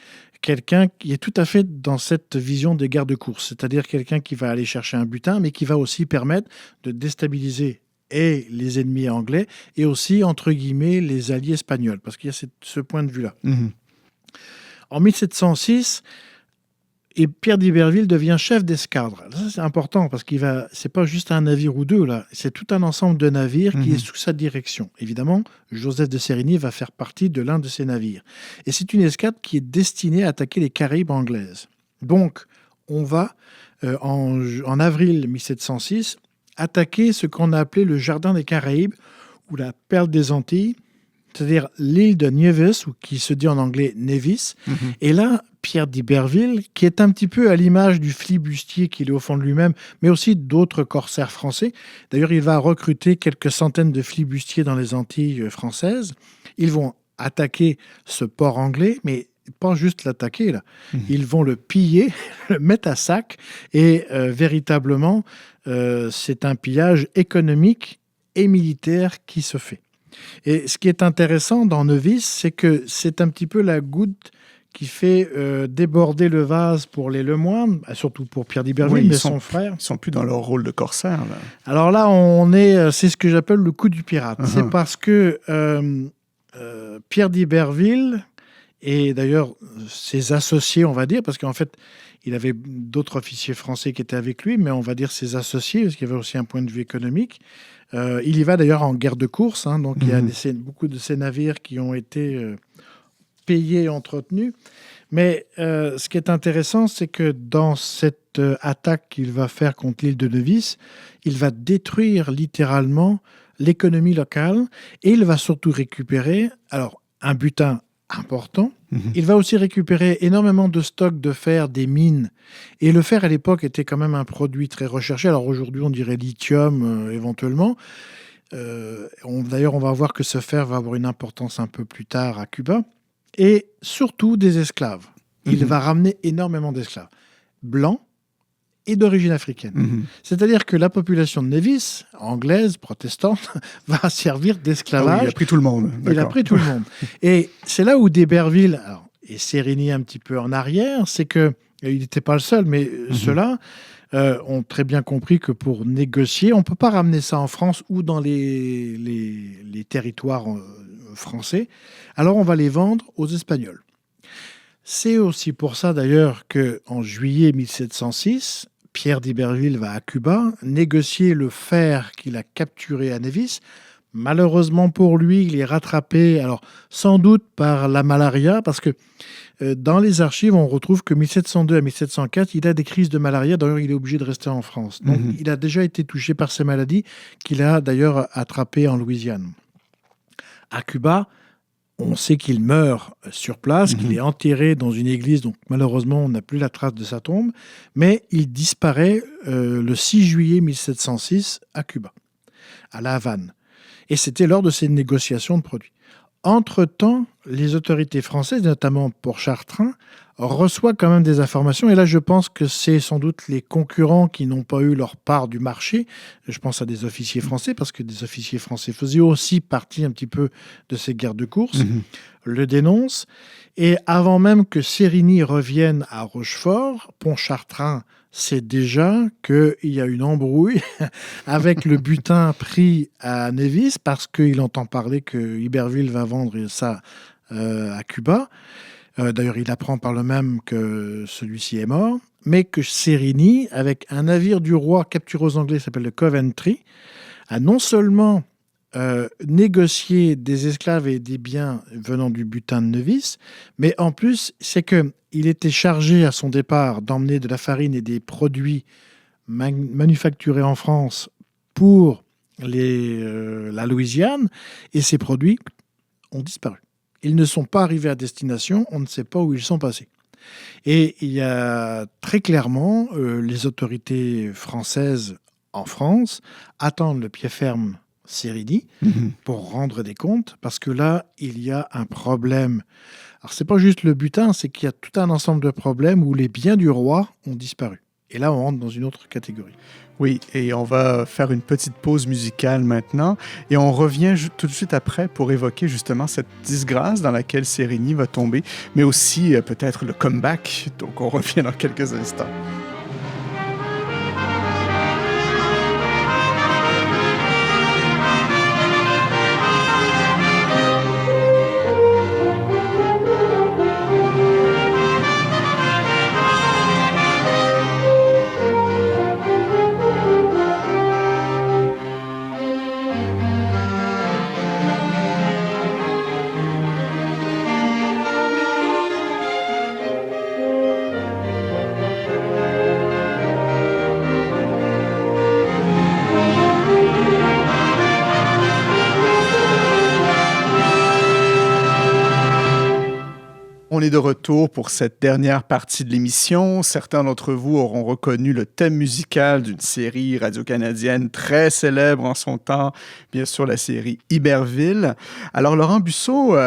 quelqu'un qui est tout à fait dans cette vision des gardes-courses, c'est-à-dire quelqu'un qui va aller chercher un butin, mais qui va aussi permettre de déstabiliser et les ennemis anglais et aussi, entre guillemets, les alliés espagnols, parce qu'il y a ce point de vue-là. Mm-hmm. En 1706, et Pierre d'Iberville devient chef d'escadre. Ça, c'est important parce c'est pas juste un navire ou deux, là. C'est tout un ensemble de navires qui est sous sa direction. Évidemment, Joseph de Sérigny va faire partie de l'un de ces navires. Et c'est une escadre qui est destinée à attaquer les Caraïbes anglaises. Donc, on va, en avril 1706, attaquer ce qu'on a appelé le Jardin des Caraïbes ou la Perle des Antilles, c'est-à-dire l'île de Nevis, ou qui se dit en anglais Nevis. Et là, Pierre d'Iberville, qui est un petit peu à l'image du flibustier qu'il est au fond de lui-même, mais aussi d'autres corsaires français. D'ailleurs, il va recruter quelques centaines de flibustiers dans les Antilles françaises. Ils vont attaquer ce port anglais, mais pas juste l'attaquer, là. Ils vont le piller, le mettre à sac, et véritablement, c'est un pillage économique et militaire qui se fait. Et ce qui est intéressant dans Nevis, c'est que c'est un petit peu la goutte qui fait déborder le vase pour les Lemoine, surtout pour Pierre d'Iberville, mais son frère. Ils sont plus dans leur rôle de corsaire, là. Alors là, c'est ce que j'appelle le coup du pirate. C'est parce que Pierre d'Iberville, et d'ailleurs ses associés, on va dire, parce qu'en fait, il avait d'autres officiers français qui étaient avec lui, mais on va dire ses associés, parce qu'il y avait aussi un point de vue économique. Il y va d'ailleurs en guerre de course, hein, donc il y a beaucoup de ces navires qui ont été payés et entretenus. Mais ce qui est intéressant, c'est que dans cette attaque qu'il va faire contre l'île de Nevis, il va détruire littéralement l'économie locale et il va surtout récupérer un butin important. Il va aussi récupérer énormément de stocks de fer des mines. Et le fer, à l'époque, était quand même un produit très recherché. Alors aujourd'hui, on dirait lithium, éventuellement. D'ailleurs, on va voir que ce fer va avoir une importance un peu plus tard à Cuba. Et surtout des esclaves. Il va ramener énormément d'esclaves blancs et d'origine africaine. C'est-à-dire que la population de Nevis, anglaise, protestante, va servir d'esclavage. Il a pris tout le monde. Il a pris tout le monde. Et c'est là où d'Iberville, et Sérigny un petit peu en arrière, c'est que il n'était pas le seul, mais ceux-là ont très bien compris que pour négocier, on ne peut pas ramener ça en France ou dans les territoires français. Alors on va les vendre aux Espagnols. C'est aussi pour ça d'ailleurs qu'en juillet 1706, Pierre d'Iberville va à Cuba négocier le fer qu'il a capturé à Nevis. Malheureusement pour lui, il est rattrapé, alors sans doute par la malaria, parce que dans les archives, on retrouve que 1702 à 1704, il a des crises de malaria. D'ailleurs, il est obligé de rester en France. Donc, il a déjà été touché par ces maladies qu'il a d'ailleurs attrapées en Louisiane. À Cuba, On sait qu'il meurt sur place, qu'il est enterré dans une église, donc malheureusement on n'a plus la trace de sa tombe, mais il disparaît le 6 juillet 1706 à Cuba, à La Havane. Et c'était lors de ces négociations de produits. Entre-temps, les autorités françaises, notamment Pontchartrain, reçoivent quand même des informations. Et là, je pense que c'est sans doute les concurrents qui n'ont pas eu leur part du marché. Je pense à des officiers français, parce que des officiers français faisaient aussi partie un petit peu de ces guerres de course, le dénoncent. Et avant même que Sérigny revienne à Rochefort, Pontchartrain sait déjà qu'il y a une embrouille avec le butin pris à Nevis, parce qu'il entend parler que Iberville va vendre ça à Cuba. D'ailleurs, il apprend par le même que celui-ci est mort, mais que Sérigny, avec un navire du roi capturé aux Anglais, qui s'appelle le Coventry, a non seulement négocié des esclaves et des biens venant du butin de Nevis, mais en plus, c'est qu'il était chargé à son départ d'emmener de la farine et des produits manufacturés en France pour la Louisiane, et ces produits ont disparu. Ils ne sont pas arrivés à destination, on ne sait pas où ils sont passés. Et il y a très clairement les autorités françaises en France attendent le pied ferme Sérigny pour rendre des comptes, parce que là, il y a un problème. Alors, c'est pas juste le butin, c'est qu'il y a tout un ensemble de problèmes où les biens du roi ont disparu. Et là, on rentre dans une autre catégorie. Oui, et on va faire une petite pause musicale maintenant, et on revient tout de suite après pour évoquer justement cette disgrâce dans laquelle Sérigny va tomber, mais aussi peut-être le comeback. Donc, on revient dans quelques instants. On est de retour pour cette dernière partie de l'émission. Certains d'entre vous auront reconnu le thème musical d'une série radio-canadienne très célèbre en son temps, bien sûr la série Iberville. Alors Laurent Busseau,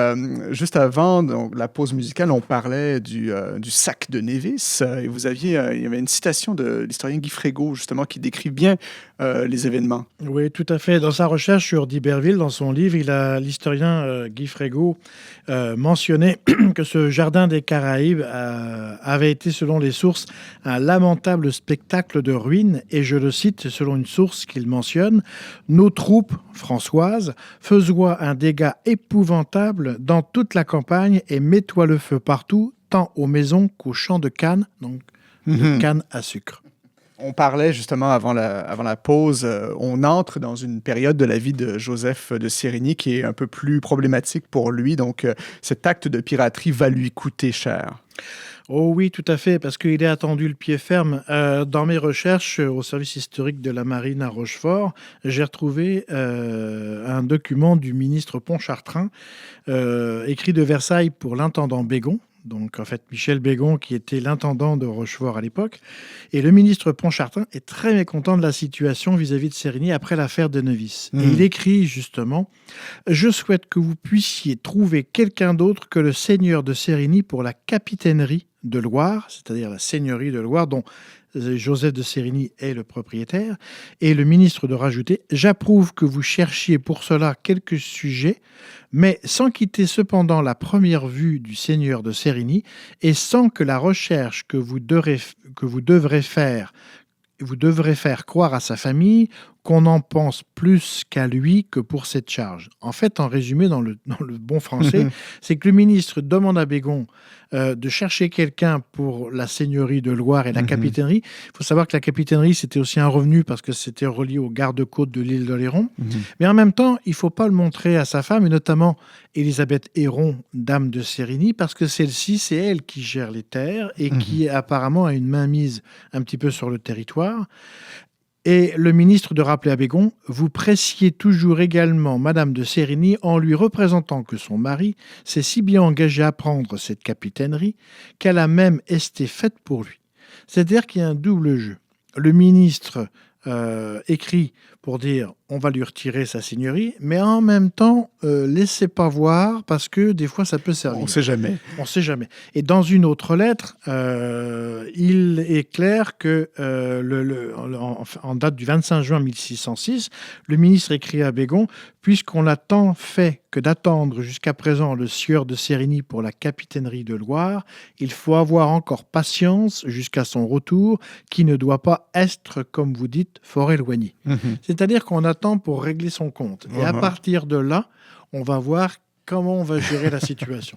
juste avant donc, la pause musicale, on parlait du sac de Nevis. Et il y avait une citation de l'historien Guy Frégault, justement, qui décrit bien les événements. Oui, tout à fait. Dans sa recherche sur d'Iberville, dans son livre, l'historien Guy Frégault mentionnait que ce jardin des Caraïbes avait été, selon les sources, un lamentable spectacle de ruines. Et je le cite, selon une source qu'il mentionne, « Nos troupes, françoises, faisoient un dégât épouvantable dans toute la campagne et mettoient le feu partout, tant aux maisons qu'aux champs de canne, donc de canne à sucre. » On parlait justement avant la pause, on entre dans une période de la vie de Joseph de Sérigny qui est un peu plus problématique pour lui. Donc, cet acte de piraterie va lui coûter cher. Oh oui, tout à fait, parce qu'il est attendu le pied ferme. Dans mes recherches au service historique de la marine à Rochefort, j'ai retrouvé un document du ministre Pontchartrain, écrit de Versailles pour l'intendant Bégon. Donc, en fait, Michel Bégon, qui était l'intendant de Rochefort à l'époque. Et le ministre Pontchartrain est très mécontent de la situation vis-à-vis de Sérigny après l'affaire de Nevis. Et il écrit justement « Je souhaite que vous puissiez trouver quelqu'un d'autre que le seigneur de Sérigny pour la capitainerie de Loire, c'est-à-dire la seigneurie de Loire, dont Joseph de Sérigny est le propriétaire. » Et le ministre de rajouter « J'approuve que vous cherchiez pour cela quelques sujets, mais sans quitter cependant la première vue du seigneur de Sérigny et sans que la recherche que vous devrez faire croire à sa famille qu'on en pense plus qu'à lui que pour cette charge. » En fait, en résumé, dans le bon français, c'est que le ministre demande à Bégon de chercher quelqu'un pour la seigneurie de Loire et la capitainerie. Il faut savoir que la capitainerie, c'était aussi un revenu parce que c'était relié aux gardes-côtes de l'île d'Oléron. Mais en même temps, il ne faut pas le montrer à sa femme, et notamment Élisabeth Héron, dame de Sérigny, parce que celle-ci, c'est elle qui gère les terres et qui apparemment a une mainmise un petit peu sur le territoire. Et le ministre de rappeler à Bégon, vous pressiez toujours également Madame de Sérigny en lui représentant que son mari s'est si bien engagé à prendre cette capitainerie qu'elle a même été faite pour lui. C'est-à-dire qu'il y a un double jeu. Le ministre écrit pour dire on va lui retirer sa seigneurie, mais en même temps, laissez pas voir parce que des fois ça peut servir. On ne sait jamais. On ne sait jamais. Et dans une autre lettre, il est clair que en date du 25 juin 1606, le ministre écrit à Bégon « Puisqu'on n'a tant fait que d'attendre jusqu'à présent le sieur de Sérigny pour la capitainerie de Loire, il faut avoir encore patience jusqu'à son retour, qui ne doit pas être, comme vous dites, fort éloigné. C'est-à-dire qu'on attend pour régler son compte. Et à partir de là, on va voir comment on va gérer la situation.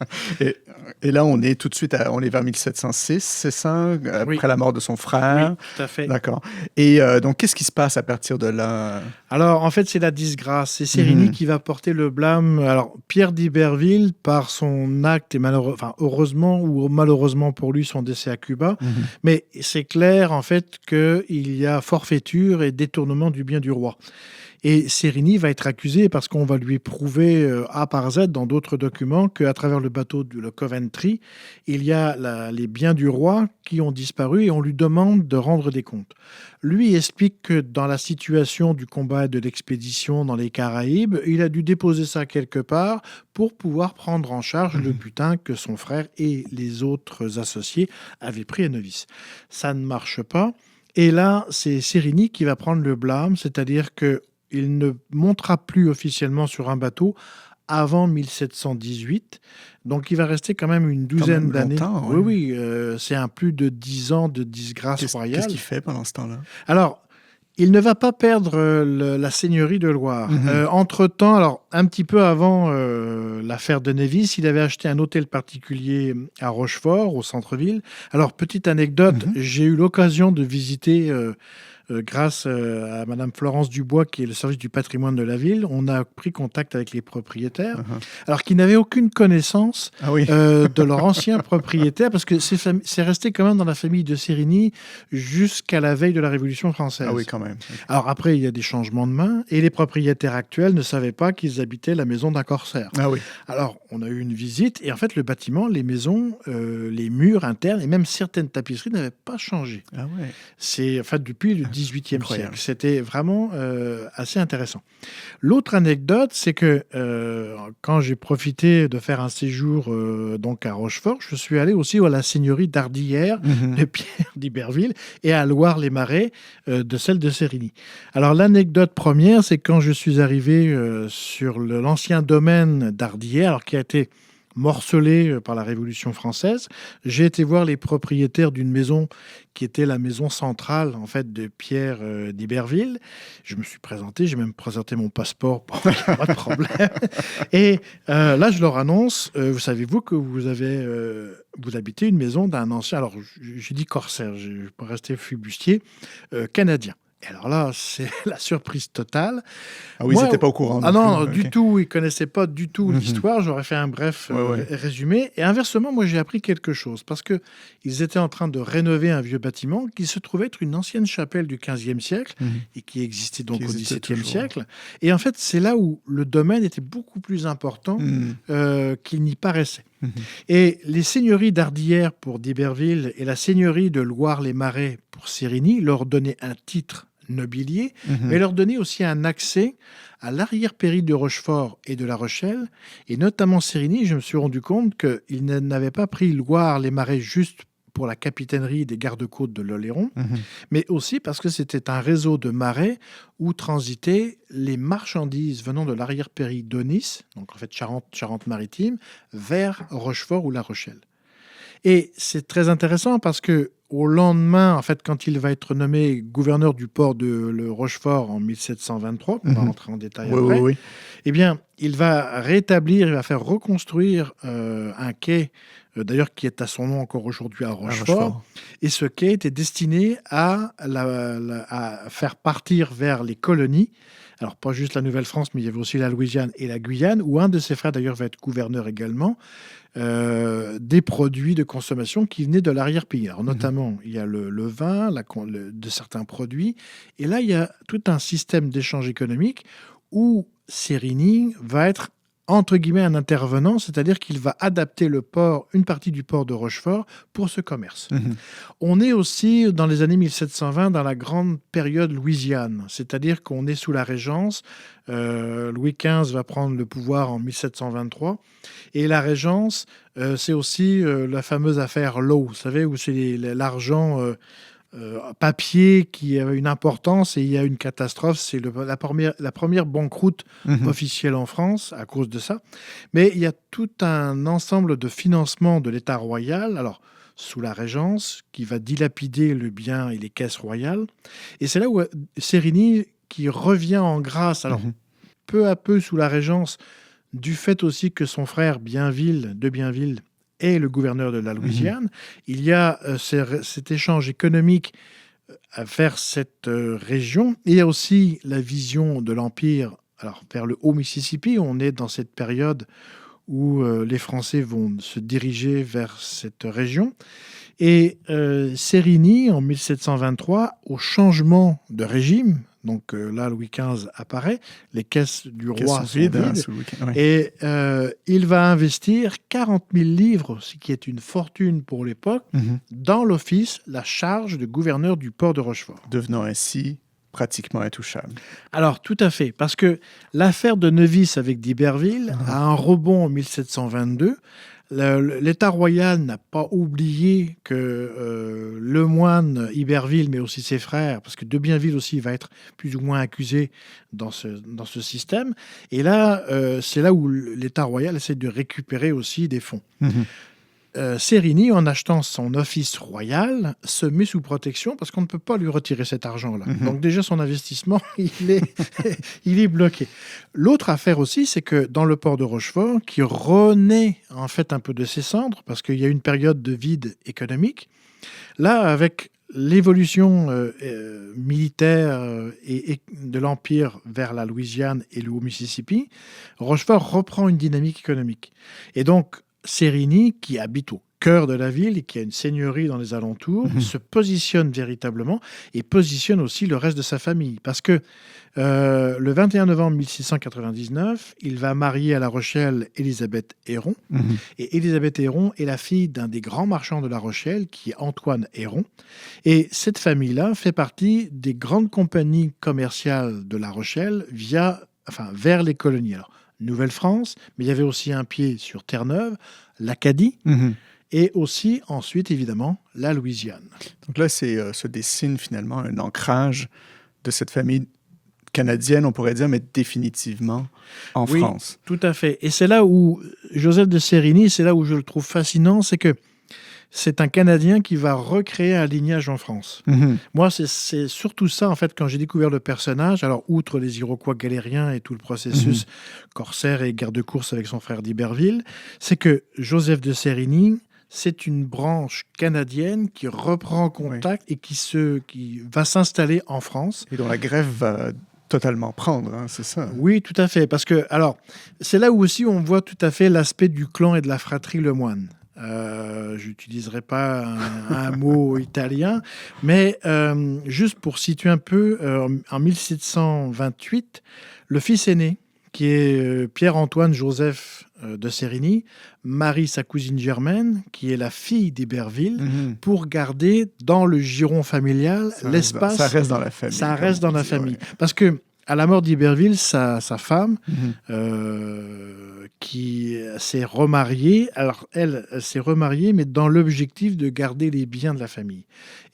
Et là, on est tout de suite, on est vers 1706, c'est ça? Après la mort de son frère. Oui, tout à fait. D'accord. Et donc, qu'est-ce qui se passe à partir de là? Alors, en fait, c'est la disgrâce. C'est Sérigny qui va porter le blâme. Alors, Pierre d'Iberville, par son acte, et heureusement ou malheureusement pour lui, son décès à Cuba. Mais c'est clair, en fait, qu'il y a forfaiture et détournement du bien du roi. Et Sérigny va être accusé parce qu'on va lui prouver A par Z dans d'autres documents qu'à travers le bateau de le Coventry, il y a les biens du roi qui ont disparu et on lui demande de rendre des comptes. Lui explique que dans la situation du combat et de l'expédition dans les Caraïbes, il a dû déposer ça quelque part pour pouvoir prendre en charge le butin que son frère et les autres associés avaient pris à Nevis. Ça ne marche pas. Et là, c'est Sérigny qui va prendre le blâme, c'est-à-dire que il ne montera plus officiellement sur un bateau avant 1718. Donc, il va rester quand même une douzaine d'années. Longtemps, oui, c'est un plus de 10 ans de disgrâce royale. Qu'est-ce qu'il fait pendant ce temps-là? Alors, il ne va pas perdre la seigneurie de Loire. Entre-temps, alors un petit peu avant l'affaire de Nevis, il avait acheté un hôtel particulier à Rochefort, au centre-ville. Alors, petite anecdote, j'ai eu l'occasion de visiter... grâce à Madame Florence Dubois, qui est le service du patrimoine de la ville, on a pris contact avec les propriétaires, alors qu'ils n'avaient aucune connaissance de leur ancien propriétaire, parce que c'est resté quand même dans la famille de Sérigny jusqu'à la veille de la Révolution française. Ah oui, quand même. Alors après, il y a des changements de main, et les propriétaires actuels ne savaient pas qu'ils habitaient la maison d'un corsaire. Ah oui. Alors, on a eu une visite, et en fait, le bâtiment, les maisons, les murs internes, et même certaines tapisseries n'avaient pas changé. Ah ouais. C'est en fait depuis le XVIIIe siècle. C'était vraiment assez intéressant. L'autre anecdote, c'est que quand j'ai profité de faire un séjour donc à Rochefort, je suis allé aussi à la seigneurie d'Ardillères de Pierre d'Iberville et à Loire-les-Marais de celle de Sérigny. Alors l'anecdote première, c'est quand je suis arrivé sur l'ancien domaine d'Ardillères, alors qui a été morcelé par la Révolution française, j'ai été voir les propriétaires d'une maison qui était la maison centrale en fait de Pierre d'Iberville. Je me suis présenté, j'ai même présenté mon passeport, pas de problème. Et là, je leur annonce, vous savez-vous que vous habitez une maison d'un ancien, alors j'ai dit corsaire, je peux rester flibustier, canadien. Et alors là, c'est la surprise totale. Ah oui, ils n'étaient pas au courant. Ah non, du tout. Ils ne connaissaient pas du tout l'histoire. J'aurais fait un bref résumé. Et inversement, moi, j'ai appris quelque chose. Parce qu'ils étaient en train de rénover un vieux bâtiment qui se trouvait être une ancienne chapelle du XVe siècle et qui existait donc au XVIIe siècle. Et en fait, c'est là où le domaine était beaucoup plus important qu'il n'y paraissait. Et les seigneuries d'Ardillères pour d'Iberville et la seigneurie de Loire-les-Marais pour Sérigny leur donnaient un titre nobilier, mais leur donnaient aussi un accès à l'arrière-pairie de Rochefort et de La Rochelle, et notamment Sérigny. Je me suis rendu compte qu'ils n'avaient pas pris Loire-les-Marais juste pour la capitainerie des gardes-côtes de l'Oléron, mais aussi parce que c'était un réseau de marais où transitaient les marchandises venant de l'arrière-pairie d'Aunis, donc en fait Charente-Maritime, vers Rochefort ou La Rochelle. Et c'est très intéressant parce que au lendemain, en fait, quand il va être nommé gouverneur du port de le Rochefort en 1723, on va rentrer en détail après, eh bien, il va rétablir, il va faire reconstruire un quai d'ailleurs qui est à son nom encore aujourd'hui à À Rochefort. Et ce quai était destiné à faire partir vers les colonies, alors pas juste la Nouvelle-France, mais il y avait aussi la Louisiane et la Guyane, où un de ses frères d'ailleurs va être gouverneur également, des produits de consommation qui venaient de l'arrière-pays. Alors notamment, il y a le vin, de certains produits, et là, il y a tout un système d'échange économique où Sérigny va être entre guillemets un intervenant, c'est-à-dire qu'il va adapter une partie du port de Rochefort pour ce commerce. On est aussi dans les années 1720 dans la grande période louisiane, c'est-à-dire qu'on est sous la Régence. Louis XV va prendre le pouvoir en 1723 et la Régence, c'est aussi la fameuse affaire Law, vous savez, où c'est l'argent papier qui a une importance et il y a une catastrophe. C'est la première banqueroute officielle en France à cause de ça. Mais il y a tout un ensemble de financements de l'État royal, alors sous la Régence, qui va dilapider le bien et les caisses royales. Et c'est là où Sérigny, qui revient en grâce, alors peu à peu sous la Régence, du fait aussi que son frère de Bienville, est le gouverneur de la Louisiane. Il y a cet échange économique vers cette région. Il y a aussi la vision de l'Empire alors, vers le Haut-Mississippi. On est dans cette période où les Français vont se diriger vers cette région. Et Sérigny, en 1723, au changement de régime, donc là, Louis XV apparaît, les caisses du roi sont vides, et il va investir 40 000 livres, ce qui est une fortune pour l'époque, dans l'office, la charge de gouverneur du port de Rochefort. Devenant ainsi pratiquement intouchable. Alors, tout à fait, parce que l'affaire de Nevis avec d'Iberville a un rebond en 1722. L'État royal n'a pas oublié que le moine Iberville, mais aussi ses frères, parce que de Bienville aussi va être plus ou moins accusé dans ce système. Et là, c'est là où l'État royal essaie de récupérer aussi des fonds. Sérigny, en achetant son office royal, se met sous protection parce qu'on ne peut pas lui retirer cet argent-là. Donc déjà, son investissement, il est bloqué. L'autre affaire aussi, c'est que dans le port de Rochefort, qui renaît en fait un peu de ses cendres, parce qu'il y a une période de vide économique, là, avec l'évolution militaire et de l'Empire vers la Louisiane et le Haut-Mississippi, Rochefort reprend une dynamique économique. Et donc, Sérigny, qui habite au cœur de la ville et qui a une seigneurie dans les alentours, se positionne véritablement et positionne aussi le reste de sa famille. Parce que le 21 novembre 1699, il va marier à La Rochelle Élisabeth Héron. Et Élisabeth Héron est la fille d'un des grands marchands de La Rochelle, qui est Antoine Héron. Et cette famille-là fait partie des grandes compagnies commerciales de La Rochelle vers les colonies. Alors, Nouvelle-France, mais il y avait aussi un pied sur Terre-Neuve, l'Acadie, et aussi, ensuite, évidemment, la Louisiane. Donc là, se dessine finalement un ancrage de cette famille canadienne, on pourrait dire, mais définitivement en France. Oui, tout à fait. Et c'est là où Joseph de Sérigny, c'est là où je le trouve fascinant, c'est que c'est un Canadien qui va recréer un lignage en France. Moi, c'est surtout ça, en fait, quand j'ai découvert le personnage. Alors, outre les Iroquois galériens et tout le processus corsaire et guerre de course avec son frère d'Iberville, c'est que Joseph de Sérigny, c'est une branche canadienne qui reprend contact et qui va s'installer en France. Et dont la grève va totalement prendre, hein, c'est ça? Oui, tout à fait. Parce que, alors, c'est là où aussi on voit tout à fait l'aspect du clan et de la fratrie Lemoine. Je n'utiliserai pas un mot italien, mais juste pour situer un peu, en 1728, le fils aîné, qui est Pierre-Antoine Joseph de Sérigny, marie sa cousine Germaine, qui est la fille d'Iberville, pour garder dans le giron familial l'espace. Ça reste dans la famille. Ça reste dans la famille. Parce que à la mort d'Iberville, sa femme, qui s'est remariée, alors elle s'est remariée, mais dans l'objectif de garder les biens de la famille.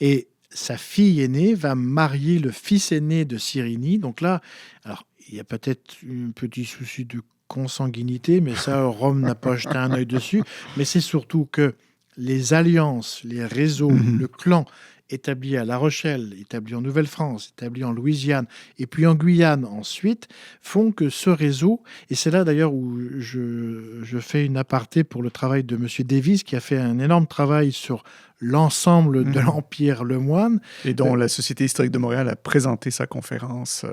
Et sa fille aînée va marier le fils aîné de Sérigny. Donc là, alors il y a peut-être un petit souci de consanguinité, mais ça, Rome n'a pas jeté un œil dessus. Mais c'est surtout que les alliances, les réseaux, le clan établis à La Rochelle, établis en Nouvelle-France, établis en Louisiane et puis en Guyane ensuite, font que ce réseau, et c'est là d'ailleurs où je fais une aparté pour le travail de M. Davis, qui a fait un énorme travail sur l'ensemble de l'Empire Lemoine. Et dont la Société historique de Montréal a présenté sa conférence,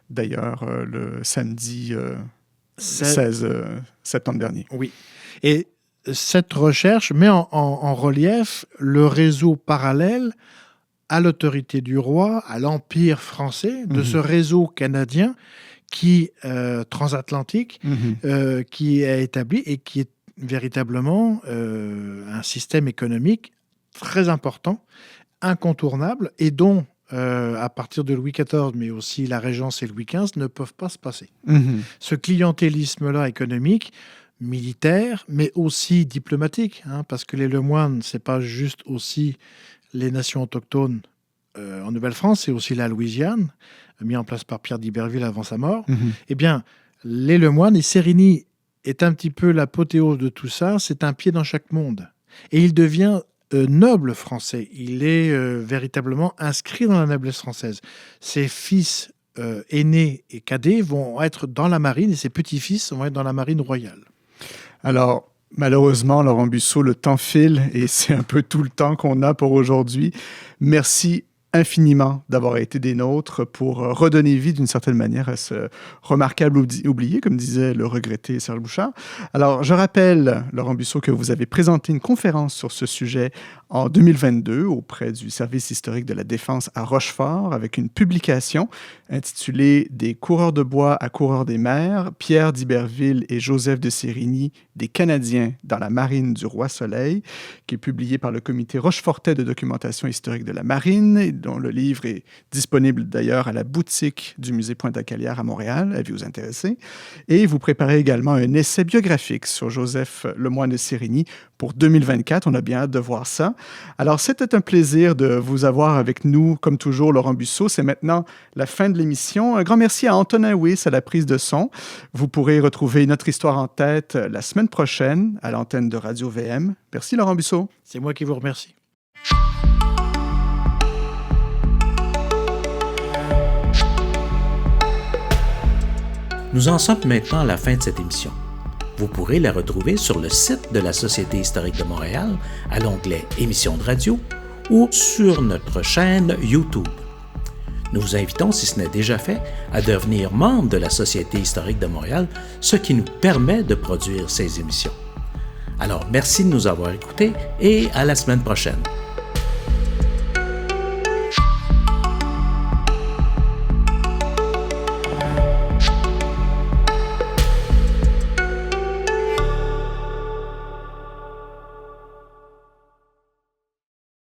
d'ailleurs, le samedi 16 septembre dernier. Oui. Et cette recherche met en relief le réseau parallèle à l'autorité du roi, à l'Empire français, de ce réseau canadien transatlantique, qui est établi et qui est véritablement un système économique très important, incontournable, et dont, à partir de Louis XIV, mais aussi la Régence et Louis XV, ne peuvent pas se passer. Ce clientélisme-là économique, militaire, mais aussi diplomatique, parce que les Lemoines, ce n'est pas juste aussi les nations autochtones en Nouvelle-France, c'est aussi la Louisiane, mis en place par Pierre d'Iberville avant sa mort. Eh bien, les Lemoines, et Sérigny est un petit peu l'apothéose de tout ça, c'est un pied dans chaque monde. Et il devient noble français, il est véritablement inscrit dans la noblesse française. Ses fils aînés et cadets vont être dans la marine, et ses petits-fils vont être dans la marine royale. Alors, malheureusement, Laurent Busseau, le temps file et c'est un peu tout le temps qu'on a pour aujourd'hui. Merci infiniment d'avoir été des nôtres pour redonner vie d'une certaine manière à ce remarquable oublié, comme disait le regretté Serge Bouchard. Alors, je rappelle, Laurent Busseau, que vous avez présenté une conférence sur ce sujet en 2022 auprès du service historique de la Défense à Rochefort avec une publication intitulée « Des coureurs de bois à coureurs des mers, Pierre d'Iberville et Joseph de Sérigny, des Canadiens dans la marine du Roi-Soleil », qui est publiée par le Comité rochefortais de documentation historique de la marine, dont le livre est disponible d'ailleurs à la boutique du Musée Pointe-à-Calière à Montréal, avis aux intéressés. Et vous préparez également un essai biographique sur Joseph Lemoine de Sérigny pour 2024. On a bien hâte de voir ça. Alors, c'était un plaisir de vous avoir avec nous, comme toujours, Laurent Busseau. C'est maintenant la fin de l'émission. Un grand merci à Antonin Wyss à la prise de son. Vous pourrez retrouver Notre Histoire en tête la semaine prochaine à l'antenne de Radio VM. Merci, Laurent Busseau. C'est moi qui vous remercie. Nous en sommes maintenant à la fin de cette émission. Vous pourrez la retrouver sur le site de la Société historique de Montréal, à l'onglet « Émissions de radio » ou sur notre chaîne YouTube. Nous vous invitons, si ce n'est déjà fait, à devenir membre de la Société historique de Montréal, ce qui nous permet de produire ces émissions. Alors, merci de nous avoir écoutés et à la semaine prochaine.